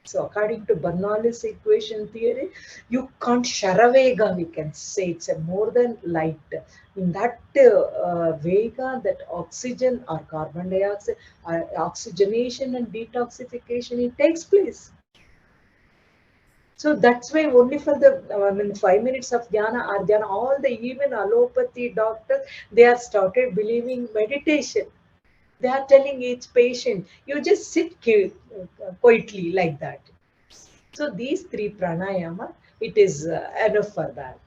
So, according to Bernoulli's equation theory, you can't Sharavega, we can say it's a more than light. In that Vega, that oxygen or carbon dioxide, oxygenation and detoxification, it takes place. So that's why only for the 5 minutes of dhyana or dhyana, all the even allopathy doctors, they have started believing meditation. They are telling each patient, you just sit quietly like that. So these three pranayama, it is enough for that.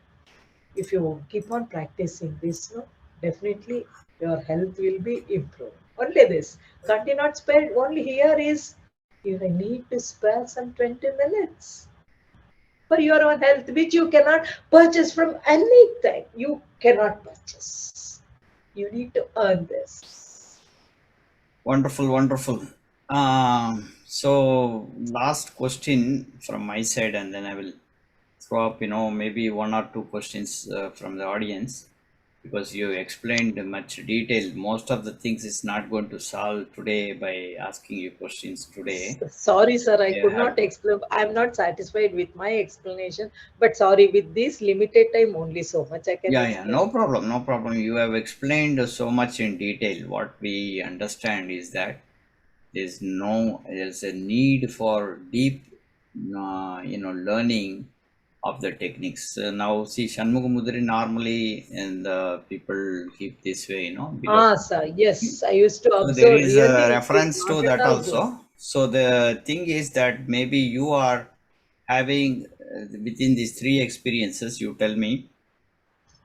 If you keep on practicing this, no, definitely your health will be improved. Only this. Cannot spare, only here is you need to spare some 20 minutes for your own health, which you cannot purchase from anything. You cannot purchase. You need to earn this. Wonderful, wonderful. So last question from my side, and then I will throw up, maybe one or two questions from the audience, because you explained much detail. Most of the things is not going to solve today by asking you questions today. Sorry, sir, I You could have not to. explain. I'm not satisfied with my explanation, but sorry, with this limited time, only so much I can Yeah, explain. no problem, no problem. You have explained so much in detail. What we understand is that there's a need for deep, learning of the techniques. Now, see, Shanmugamudri normally, and the people keep this way, below. Ah, sir, yes, I used to So there observe. is a Really, it is reference not to at that all good. also. So the thing is that maybe you are having within these three experiences, you tell me,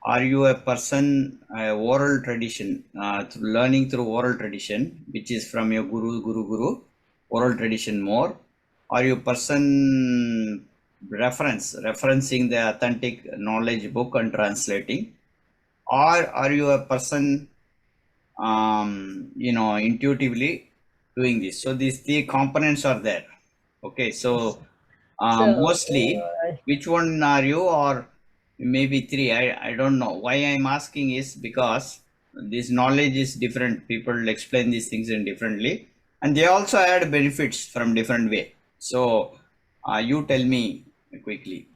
are you a person, oral tradition, learning through oral tradition, which is from your guru, oral tradition more? Are you a person referencing the authentic knowledge book and translating? Or are you a person, intuitively doing this? So these three components are there. Okay, so So, mostly, which one are you, or maybe three? I don't know. Why I'm asking is because this knowledge is different. People explain these things in differently, and they also add benefits from different way. So you tell me quickly,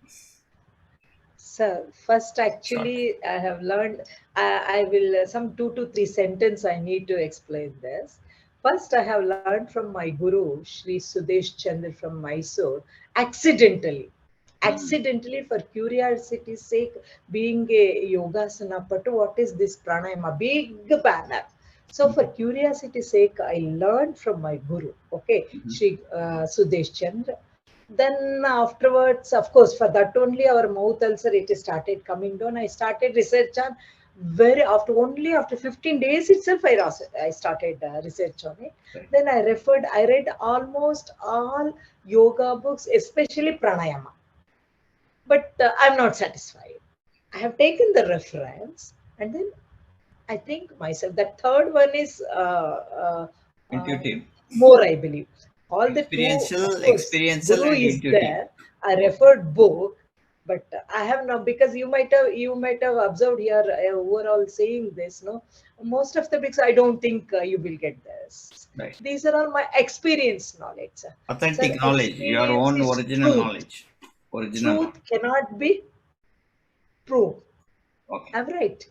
so first, short. actually, I have learned. I will some 2 to 3 sentences. I need to explain this. First, I have learned from my guru, Sri Sudesh Chandra from Mysore, accidentally. Hmm. Accidentally, for curiosity's sake, being a yogasana patu, what is this pranayama? Big banner. So, for Mhm. curiosity's sake, I learned from my guru, okay, Mhm. Sri Sudesh Chandra. Then afterwards, of course, for that only our mouth ulcer it started coming down. I started research on very after 15 days itself. I started research on it. Right. Then I read almost all yoga books, especially pranayama. But I'm not satisfied. I have taken the reference, and then I think myself. The third one is Intuitive. more, I believe. All the two, of course, Experiential Guru and is intuitive. there. I referred both, but I have not, because you might have observed here overall saying this. No, most of the books I don't think you will get this. Right. These are all my experience knowledge, sir. Sir, Authentic knowledge, your experience own is original truth. knowledge. Original knowledge. Truth cannot be proved. Okay. I'm right.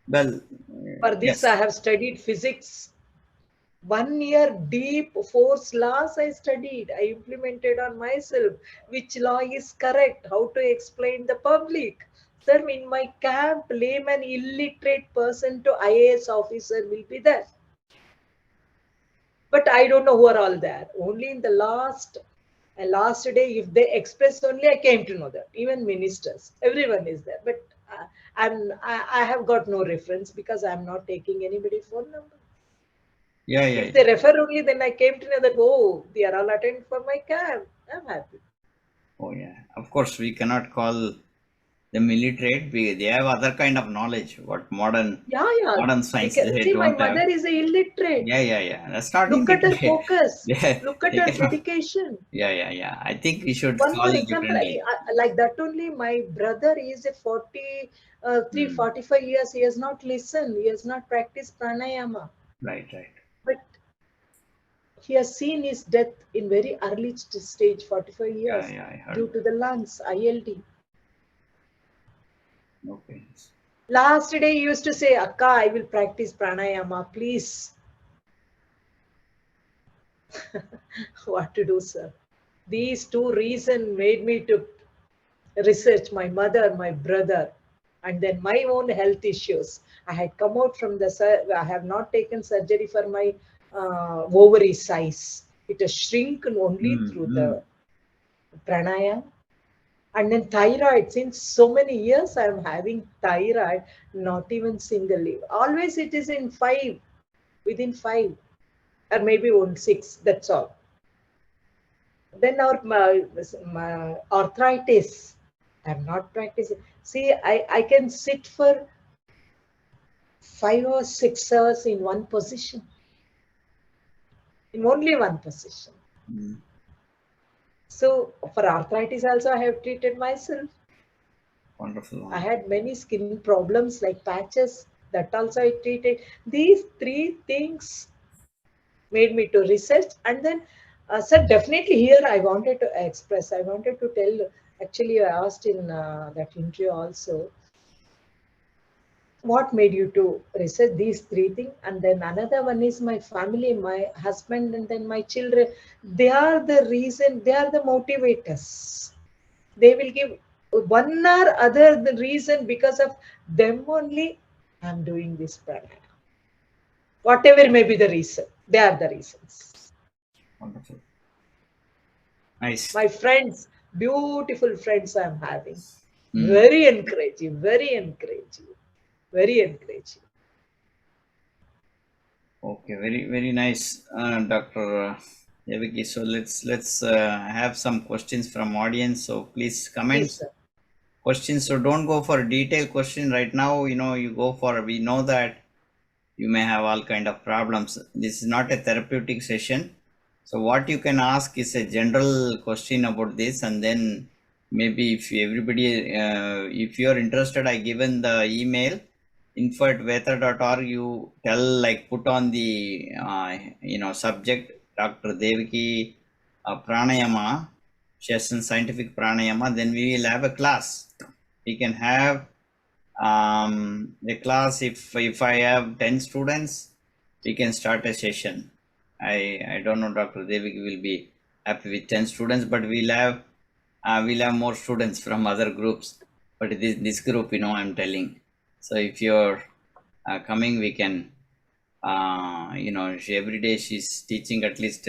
Well, For this, yes. I have studied physics. 1 year deep force laws I studied. I implemented on myself which law is correct, how to explain the public. Sir, in my camp, layman illiterate person to IAS officer will be there. But I don't know who are all there. Only in the last day, if they express only, I came to know that. Even ministers, everyone is there. But I have got no reference because I'm not taking anybody's phone number. Yeah, yeah, If yeah. they refer only, then I came to know that, oh, they are all attending for my camp. I'm happy. Oh, yeah. Of course, we cannot call them illiterate. They have other kind of knowledge. What Yeah, yeah. modern science Because, they see, my don't have. mother is a illiterate. Yeah, yeah, yeah. That's not Look at her illiterate. focus. Look at They her cannot. dedication. Yeah, yeah, yeah. I think we should One call more it example, differently. like that only, my brother is a 43, Hmm. 45 years. He has not listened. He has not practiced pranayama. Right, right. But he has seen his death in very early stage, 45 Yeah, years, yeah, I due heard to that. the lungs, ILD. Okay. Last day he used to say, Akka, I will practice pranayama, please. What to do, sir? These two reasons made me to research my mother, my brother, and then my own health issues. I had come out from I have not taken surgery for my ovary size. It has shrunken only Hmm. through Hmm. the pranayama. And then thyroid, since so many years I am having thyroid, not even single leave. Always it is in five, within five, or maybe on six. That's all. Then my arthritis, I'm not practicing. See, I can sit for 5 or 6 hours in one position, in only one position. Hmm. So for arthritis also, I have treated myself. Wonderful, I wonderful. had many skin problems like patches. That also I treated. These three things made me to research. And then, sir, definitely here I wanted to express. I wanted to tell. Actually, I asked in that interview also, what made you to research these three things. And then another one is my family, my husband, and then my children. They are the reason. They are the motivators. They will give one or other the reason. Because of them only I'm doing this pranayama. Whatever may be the reason, they are the reasons. Wonderful. Nice. My friends, beautiful friends I'm having, Hmm. very encouraging, very encouraging, very encouraging. Okay, very very nice, Dr. Devaki. So let's have some questions from audience. So please Please, comments sir. questions. So don't go for a detailed question right now. You go for, we know that you may have all kind of problems. This is not a therapeutic session. So what you can ask is a general question about this, and then maybe if everybody, if you are interested, I given the email info@vetha.org. You tell, like, put on the subject Dr. Devaki Pranayama session, scientific pranayama. Then we will have a class. We can have the class. If I have 10 students, we can start a session. I don't know, Dr. Devik will be happy with 10 students, but we'll have more students from other groups. But this group, I'm telling. So if you're coming, we can, every day she's teaching at least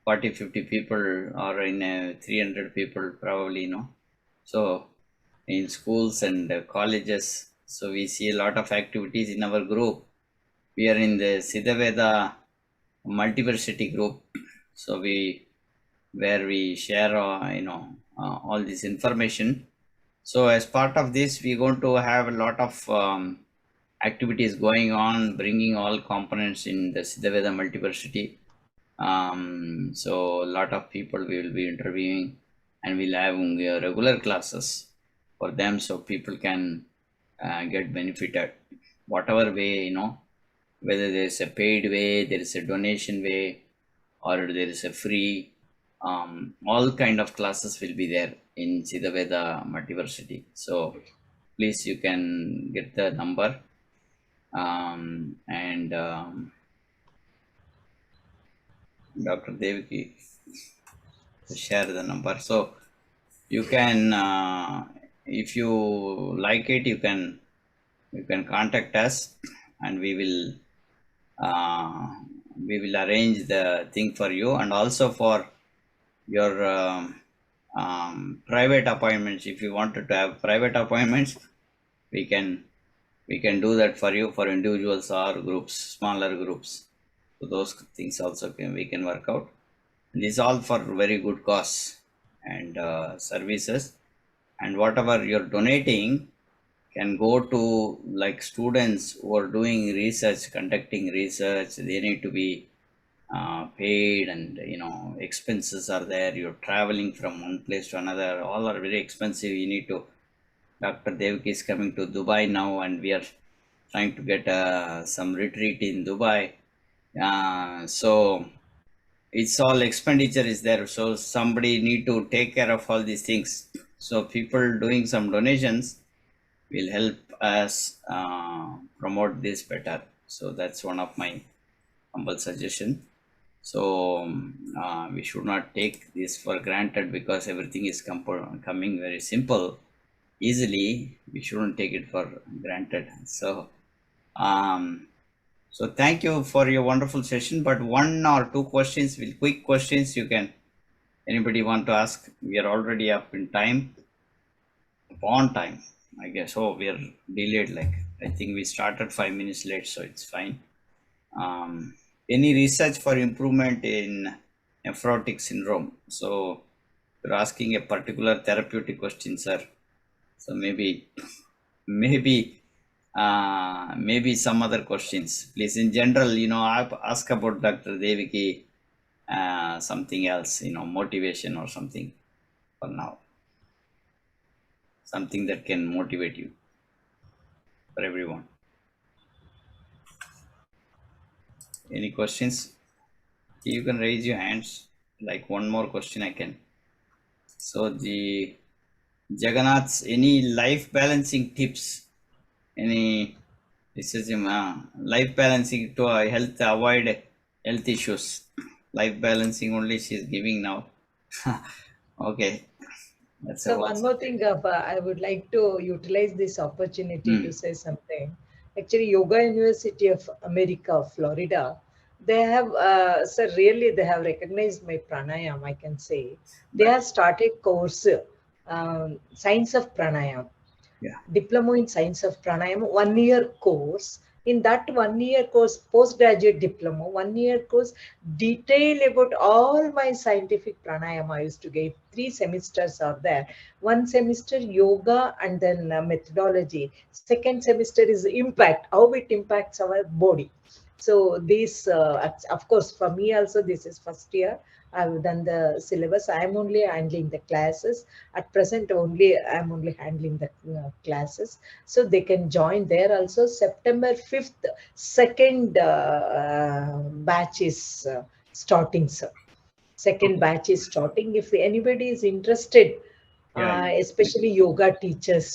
40 50 people, or in 300 people probably. So in schools and colleges, so we see a lot of activities in our group. We are in the Siddhaveda multiversity group. So where we share all this information. So as part of this, we're going to have a lot of activities going on, bringing all components in the Siddhaveda multiversity. So a lot of people we will be interviewing, and we'll have regular classes for them, so people can get benefited whatever way, whether there is a paid way, there is a donation way, or there is a free. All kind of classes will be there in Siddhaveda Multiversity. So please, you can get the number, and Dr. Devaki share the number. So you can, if you like it, you can contact us, and uh, we will arrange the thing for you, and also for your private appointments. If you wanted to have private appointments, we can we can do that for you, for individuals or groups, smaller groups. So those things also we can work out. These all for very good cause and services, and whatever you're donating can go to, like, students who are doing research, conducting research. They need to be paid, and expenses are there. You're traveling from one place to another, all are very expensive. You need to, Dr. Devaki is coming to Dubai now, and we are trying to get some retreat in Dubai. So it's all expenditure is there. So somebody need to take care of all these things. So people doing some donations will help us promote this better. So that's one of my humble suggestion. So we should not take this for granted, because everything is coming very simple, easily. We shouldn't take it for granted. So um, so thank you for your wonderful session. But one or two questions, quick questions, you can, anybody want to ask? We are already up in time, on time, I guess. Oh, we are delayed. Like, I think we started 5 minutes late, so it's fine. Any research for improvement in nephrotic syndrome? So you're asking a particular therapeutic question, sir. So maybe, maybe some other questions, please. In general, ask about Dr. Devaki, something else, motivation or something for now. Something that can motivate you, for everyone. Any questions? You can raise your hands. Like, one more question I can. So the Jagannath's, any life balancing tips? Any research, life balancing to avoid health issues? Life balancing only she's giving now. Okay, that's a So one what's. more thing, I would like to utilize this opportunity to Hmm. say something. Actually, Yoga University of America, Florida, they have, so really they have recognized my pranayama, I can say. They Right. have started course, Science of Pranayama, Yeah. diploma in science of pranayama, 1 year course. In that 1 year course, postgraduate diploma, 1 year course, detail about all my scientific pranayama I used to get. 3 semesters are there. One semester yoga, and then methodology. Second semester is impact, how it impacts our body. So this, of course, for me also, this is first year. I've done the syllabus. I'm only handling the classes. At present, I'm only handling the classes. So they can join there also. September 5th, second batch is starting, sir. Second Okay. batch is starting. If anybody is interested, Yeah. Yeah. especially yoga teachers,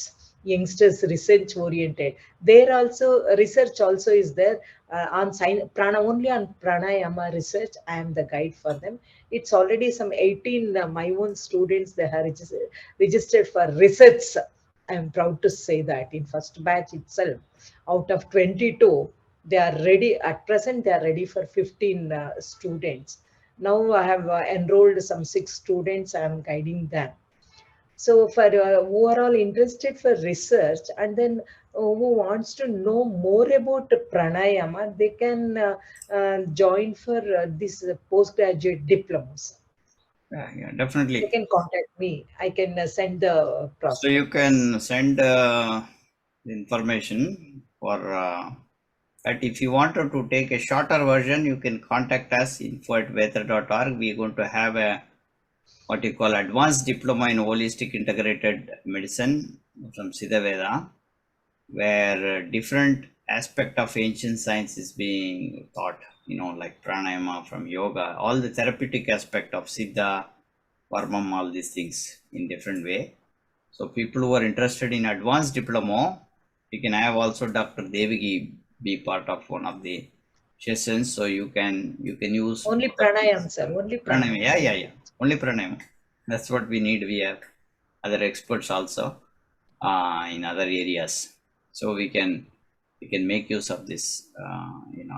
youngsters, research oriented, there also research also is there, on prana, only on pranayama research. I am the guide for them. It's already some 18 my own students, they have registered for research. I am proud to say that in first batch itself, out of 22, they are ready. At present, they are ready for 15 students. Now I have enrolled some 6 students. I am guiding them. So for who are all interested for research, and then who wants to know more about pranayama, they can join for this postgraduate diplomas. Yeah. Yeah. They Definitely. can contact me. I can send the So you prospectus. can send information for But if you wanted to take a shorter version, you can contact us info@vether.org. We are going to have a what you call advanced diploma in holistic integrated medicine from Siddha Veda, where different aspect of ancient science is being taught, like pranayama from yoga, all the therapeutic aspect of Siddha, Varmam, all these things in different way. So people who are interested in advanced diploma, you can have also Dr. Devaki be part of one of the sessions. So you can use Only both of these. pranayam, sir. Only Pranayama, pranayam. yeah. Only pranayama. That's what we need. We have other experts also in other areas, so we can make use of this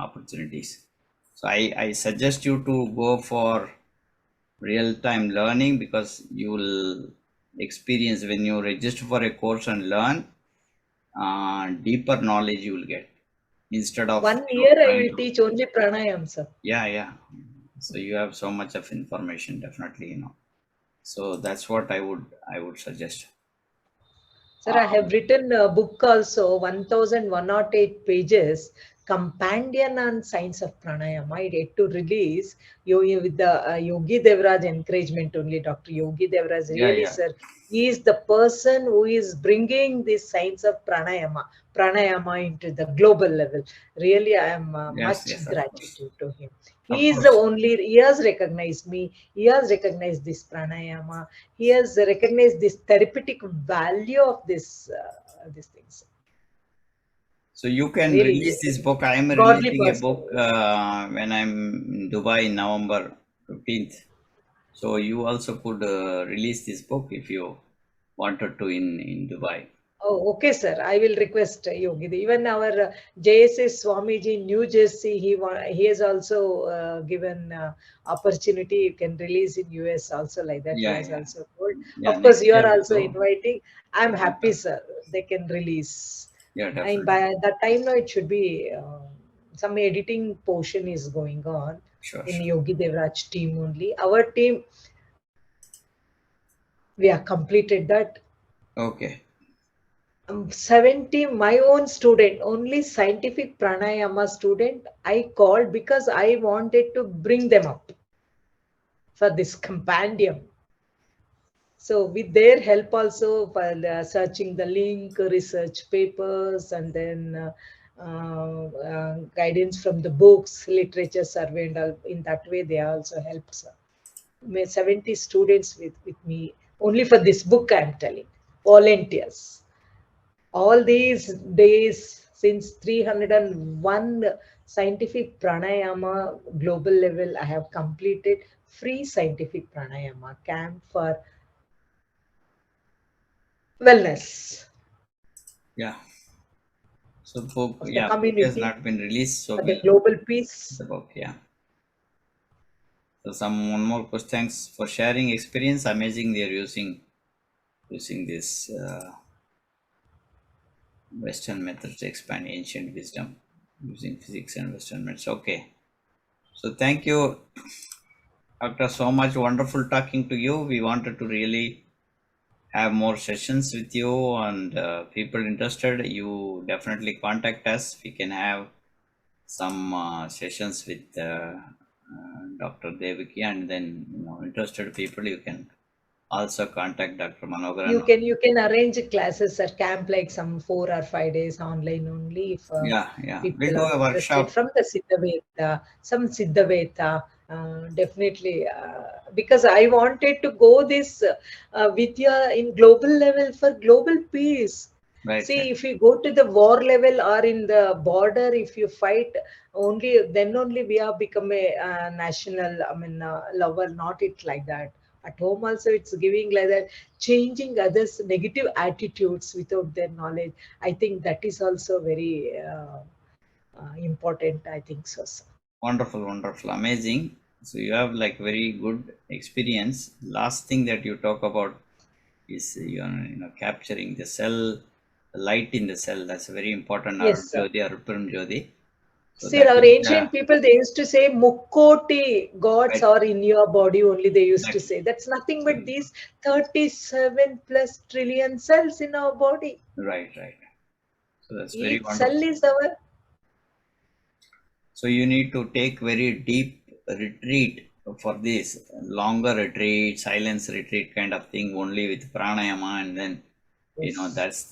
opportunities. So I suggest you to go for real-time learning, because you will experience when you register for a course and learn, deeper knowledge you will get instead of 1 year I trying will to. teach only pranayam, sir. Yeah. So you have so much of information, definitely. So that's what I would suggest. Sir, I have written a book also, 1108 pages, companion on science of pranayama. I had to release with the Yogi Devraj encouragement only. Dr. Yogi Devraj, really, Yeah. sir, he is the person who is bringing this science of pranayama into the global level. Really, I am Yes, much of course. gratitude to him. Of He is the course. only, he has recognized me, he has recognized this pranayama, he has recognized this therapeutic value of these things. So you can Really, release this book. I am godly releasing a person. book when I'm in Dubai in November 15th. So you also could release this book if you wanted to in Dubai. Oh, okay, sir. I will request Yogi. Even our JSS Swamiji in New Jersey, he has also given opportunity. You can release in US also like that. He Yeah, has yeah. also told. Yeah, Of course, next you are year also also. inviting. I'm Yeah, happy, sir. They can release. yeah, And definitely. by that time, now it should be some editing portion is going on Sure, in sure. Yogi Devraj team only. Our team, we have completed that. Okay. 70, my own student, only scientific pranayama student, I called because I wanted to bring them up for this compendium. So with their help also, for searching the link, research papers, and then guidance from the books, literature survey, and all, in that way they also helped. Sir. 70 students with me, only for this book I'm telling, volunteers. All these days since 301 scientific pranayama global level, I have completed free scientific pranayama camp for wellness Yeah. So book, of the yeah, book has community not been released, so for the we'll global peace. the book, yeah. So one more question. Thanks for sharing experience. Amazing they're using this Western methods to expand ancient wisdom using physics and Western methods. Okay. So thank you, Doctor. So much wonderful talking to you. We wanted to really have more sessions with you, and people interested, you definitely contact us. We can have some sessions with Dr. Devaki, and then interested people, you can also contact Dr. Manogaran. You can arrange classes at camp like some 4 or 5 days online only if Yeah. We'll people do are a interested workshop. from the Siddhaveta, some Siddhaveta. Definitely, because I wanted to go this with you in global level for global peace. Right. See, if you go to the war level or in the border, if you fight, only then only we have become a national, lover, not it like that. At home also, it's giving like that, changing others' negative attitudes without their knowledge. I think that is also very important. I think so, sir. Wonderful, amazing. So you have like very good experience. Last thing that you talk about is capturing the cell, the light in the cell. That's very important. Yes, Arun sir. Jyoti or Ruparam Jyoti. So See, that our is ancient people, they used to say, Mukkoti gods right. are in your body only, they used to That, say. That's nothing but these 37 plus trillion cells in our body. right. So that's very Each cell wonderful. is our So you need to take very deep retreat for this, longer retreat, silence retreat kind of thing, only with pranayama, and then Yes.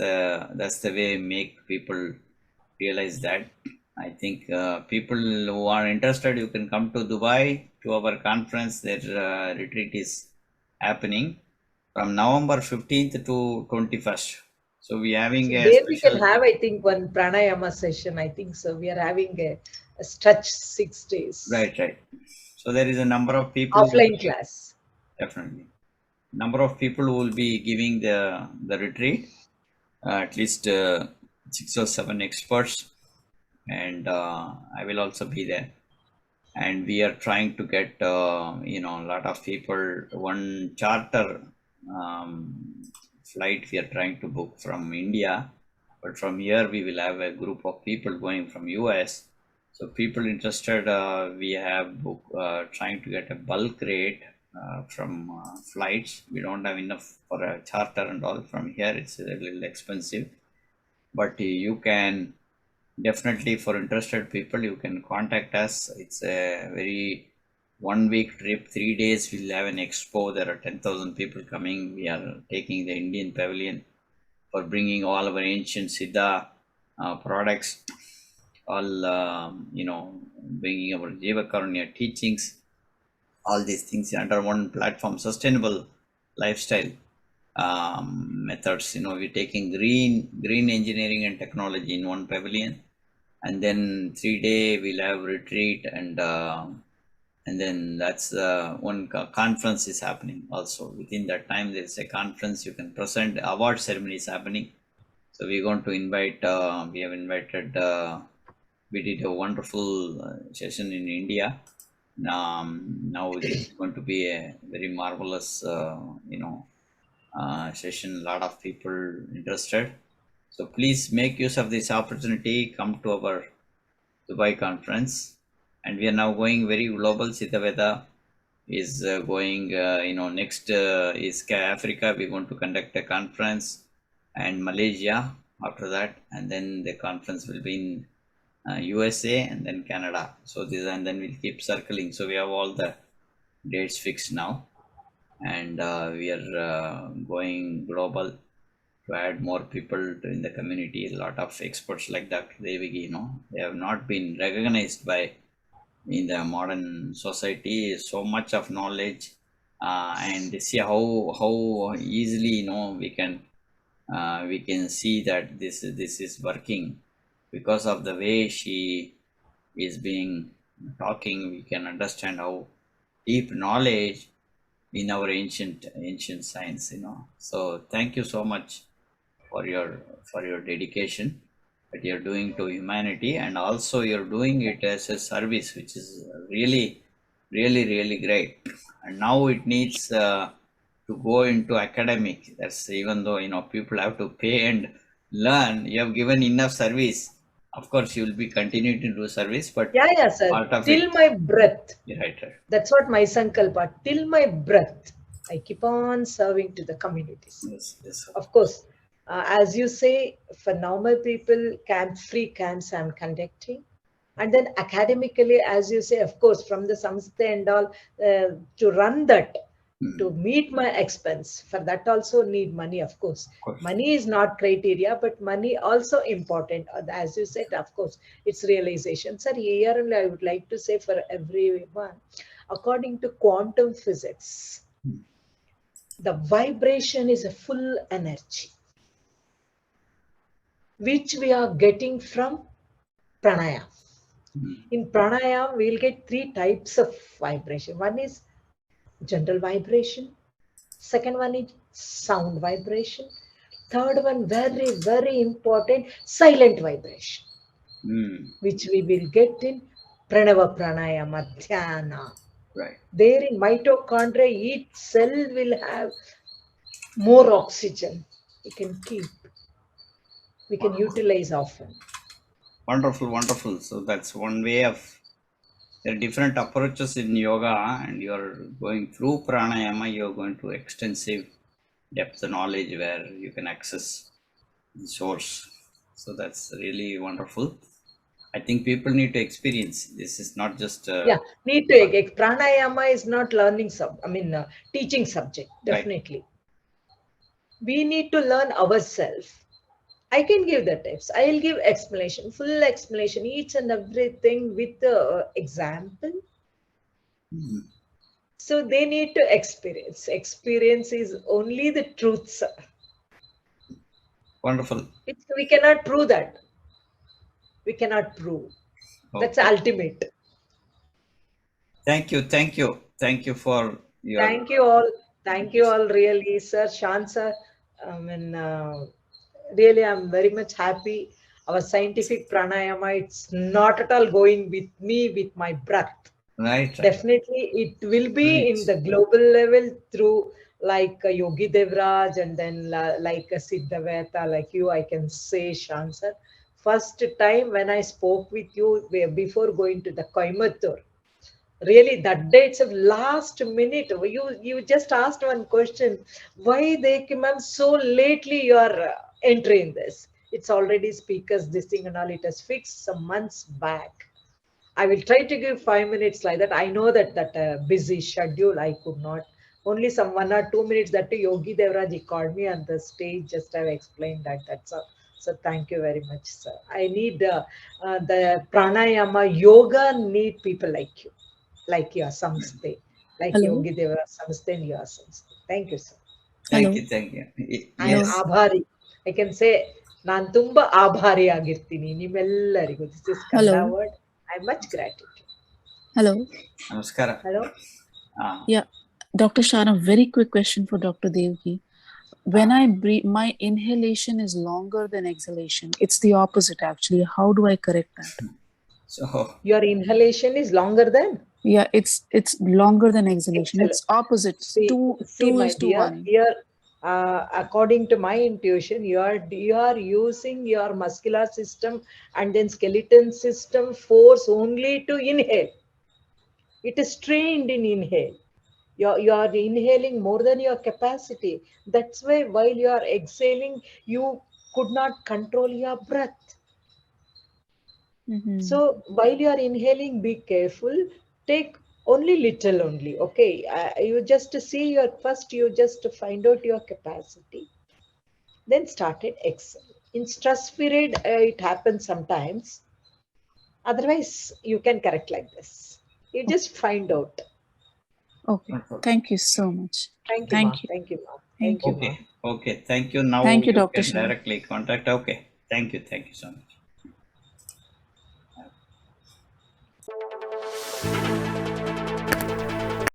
that's the way make people realize that. I think people who are interested, you can come to Dubai to our conference. Their retreat is happening from November 15th to 21st. So we having So a there we special. can have, I think, one pranayama session. I think so. We are having a stretch 6 days Right, right. So there is a number of people who, offline class. definitely, number of people who will be giving the retreat, at least 6 or 7 experts, and I will also be there. And we are trying to get a lot of people. One charter um, flight we are trying to book from India, but from here we will have a group of people going from US. So people interested, we have book trying to get a bulk rate from flights. We don't have enough for a charter and all. From here it's a little expensive, but you can definitely, for interested people, you can contact us. It's a very 1 week trip, 3 days. We'll have an expo. There are 10,000 people coming. We are taking the Indian pavilion for bringing all our ancient Siddha products, all bringing our Jiva Karunya teachings, all these things under one platform, sustainable lifestyle methods. We're taking green engineering and technology in one pavilion, and then 3 day we'll have retreat, and then that's one conference is happening also. Within that time there's a conference, you can present, award ceremony is happening. So we're going to invite, we have invited, we did a wonderful session in India. Now this is going to be a very marvelous session. A lot of people interested. So please make use of this opportunity, come to our Dubai conference. And we are now going very global. Siddhaveda is going, next is Africa. We're going to conduct a conference, and Malaysia after that. And then the conference will be in USA and then Canada. So this, and then we'll keep circling. So we have all the dates fixed now. And we are going global to add more people in the community. A lot of experts like Dr.Devaki, they have not been recognized by in the modern society. So much of knowledge, and see how easily we can see that this is working because of the way she is being talking. We can understand how deep knowledge in our ancient science. So thank you so much for your dedication that you're doing to humanity, and also you're doing it as a service, which is really, really, really great. And now it needs to go into academic. That's, even though people have to pay and learn, you have given enough service. Of course you will be continuing to do service, but Yeah, sir. part of Till it. my breath. Right, right. That's what my sankalpa. Till my breath, I keep on serving to the communities. Yes, yes, sir. Of course, as you say, for normal people, free camps I'm conducting. And then academically, as you say, of course, from the samstha and all, to run that, to meet my expense, for that also need money, of course. course. Money is not criteria, but money also important. As you said, of course, it's realization. Sir, here only I would like to say for everyone, according to quantum physics, the vibration is a full energy, which we are getting from pranayama. In pranayama, we'll get 3 types of vibration. One is general vibration. Second one is sound vibration. Third one, very, very important, silent vibration, which we will get in pranayama dhyana. Right. There in mitochondria, each cell will have more oxygen. We can utilize often. Wonderful. So that's one way of. There are different approaches in yoga, and you're going through pranayama, you're going to extensive depth knowledge where you can access the source. So that's really wonderful. I think people need to experience. This is not just Yeah, need to. Pranayama is not learning teaching subject. right. Definitely, we need to learn ourselves. I can give the tips. I'll give explanation, full explanation, each and everything with the example. Mhm. So they need to experience. Experience is only the truth, sir. Wonderful. We cannot prove that. We cannot prove. That's Okay. ultimate. Thank you. Thank you. Thank you for your. Thank you all. Thank you all, really, sir. Shan, sir. I mean, really, I'm very much happy. Our scientific pranayama, it's not at all going with me, with my breath. Right. Right. Definitely, it will be Right. in the global level through like Yogi Devraj and then like Siddhaveta, like you, I can say, Shan, sir. First time when I spoke with you before going to the Coimbatore, really that day it's a last minute. You just asked one question, why they came up so lately you are entering this. It's already speakers, this thing and all, it has fixed some months back. I will try to give 5 minutes like that. I know that busy schedule I could not. Only some 1 or 2 minutes that Yogi Devraj he called me on the stage. Just I've explained that. That's all. So thank you very much, sir. I need the pranayama yoga need people like your samsthe, like Hello, Yogi Devraj samsthe and your samsthe. Thank you, sir. Thank hello, you. Thank you. I am hello, Yes. abhari. I can say ನಾನು ತುಂಬಾ ಆಭಾರಿ ಆಗಿರ್ತೀನಿ ನಿಮ್ಮೆಲ್ಲರಿಗೂ. This is Kannada hello, word. I have much gratitude. hello. Namaskara. Hello. Yeah, Dr. Shan, a very quick question for Dr. Devaki. When I breathe, my inhalation is longer than exhalation. It's the opposite, actually. How do I correct that? So Your inhalation is longer than. Yeah, it's longer than exhalation. Excellent. It's opposites. See, Two my is to dear, one. here, according to my intuition, you are using your muscular system and then skeleton system force only to inhale. It is trained in inhale. You are inhaling more than your capacity. That's why while you are exhaling, you could not control your breath. Mm-hmm. So while you are inhaling, be careful. Take only little only. Okay. You just see your first, you just find out your capacity. Then started exhale. In stress period, it happens sometimes. Otherwise, you can correct like this. You just find out. Okay. wonderful. Thank you so much. Thank you, ma. Thank you. Thank you, ma. Thank Thank you, you. ma. Okay. Okay. Thank you. Now Thank you, you Dr. can Shan. directly contact. Okay. Thank you. Thank you so much.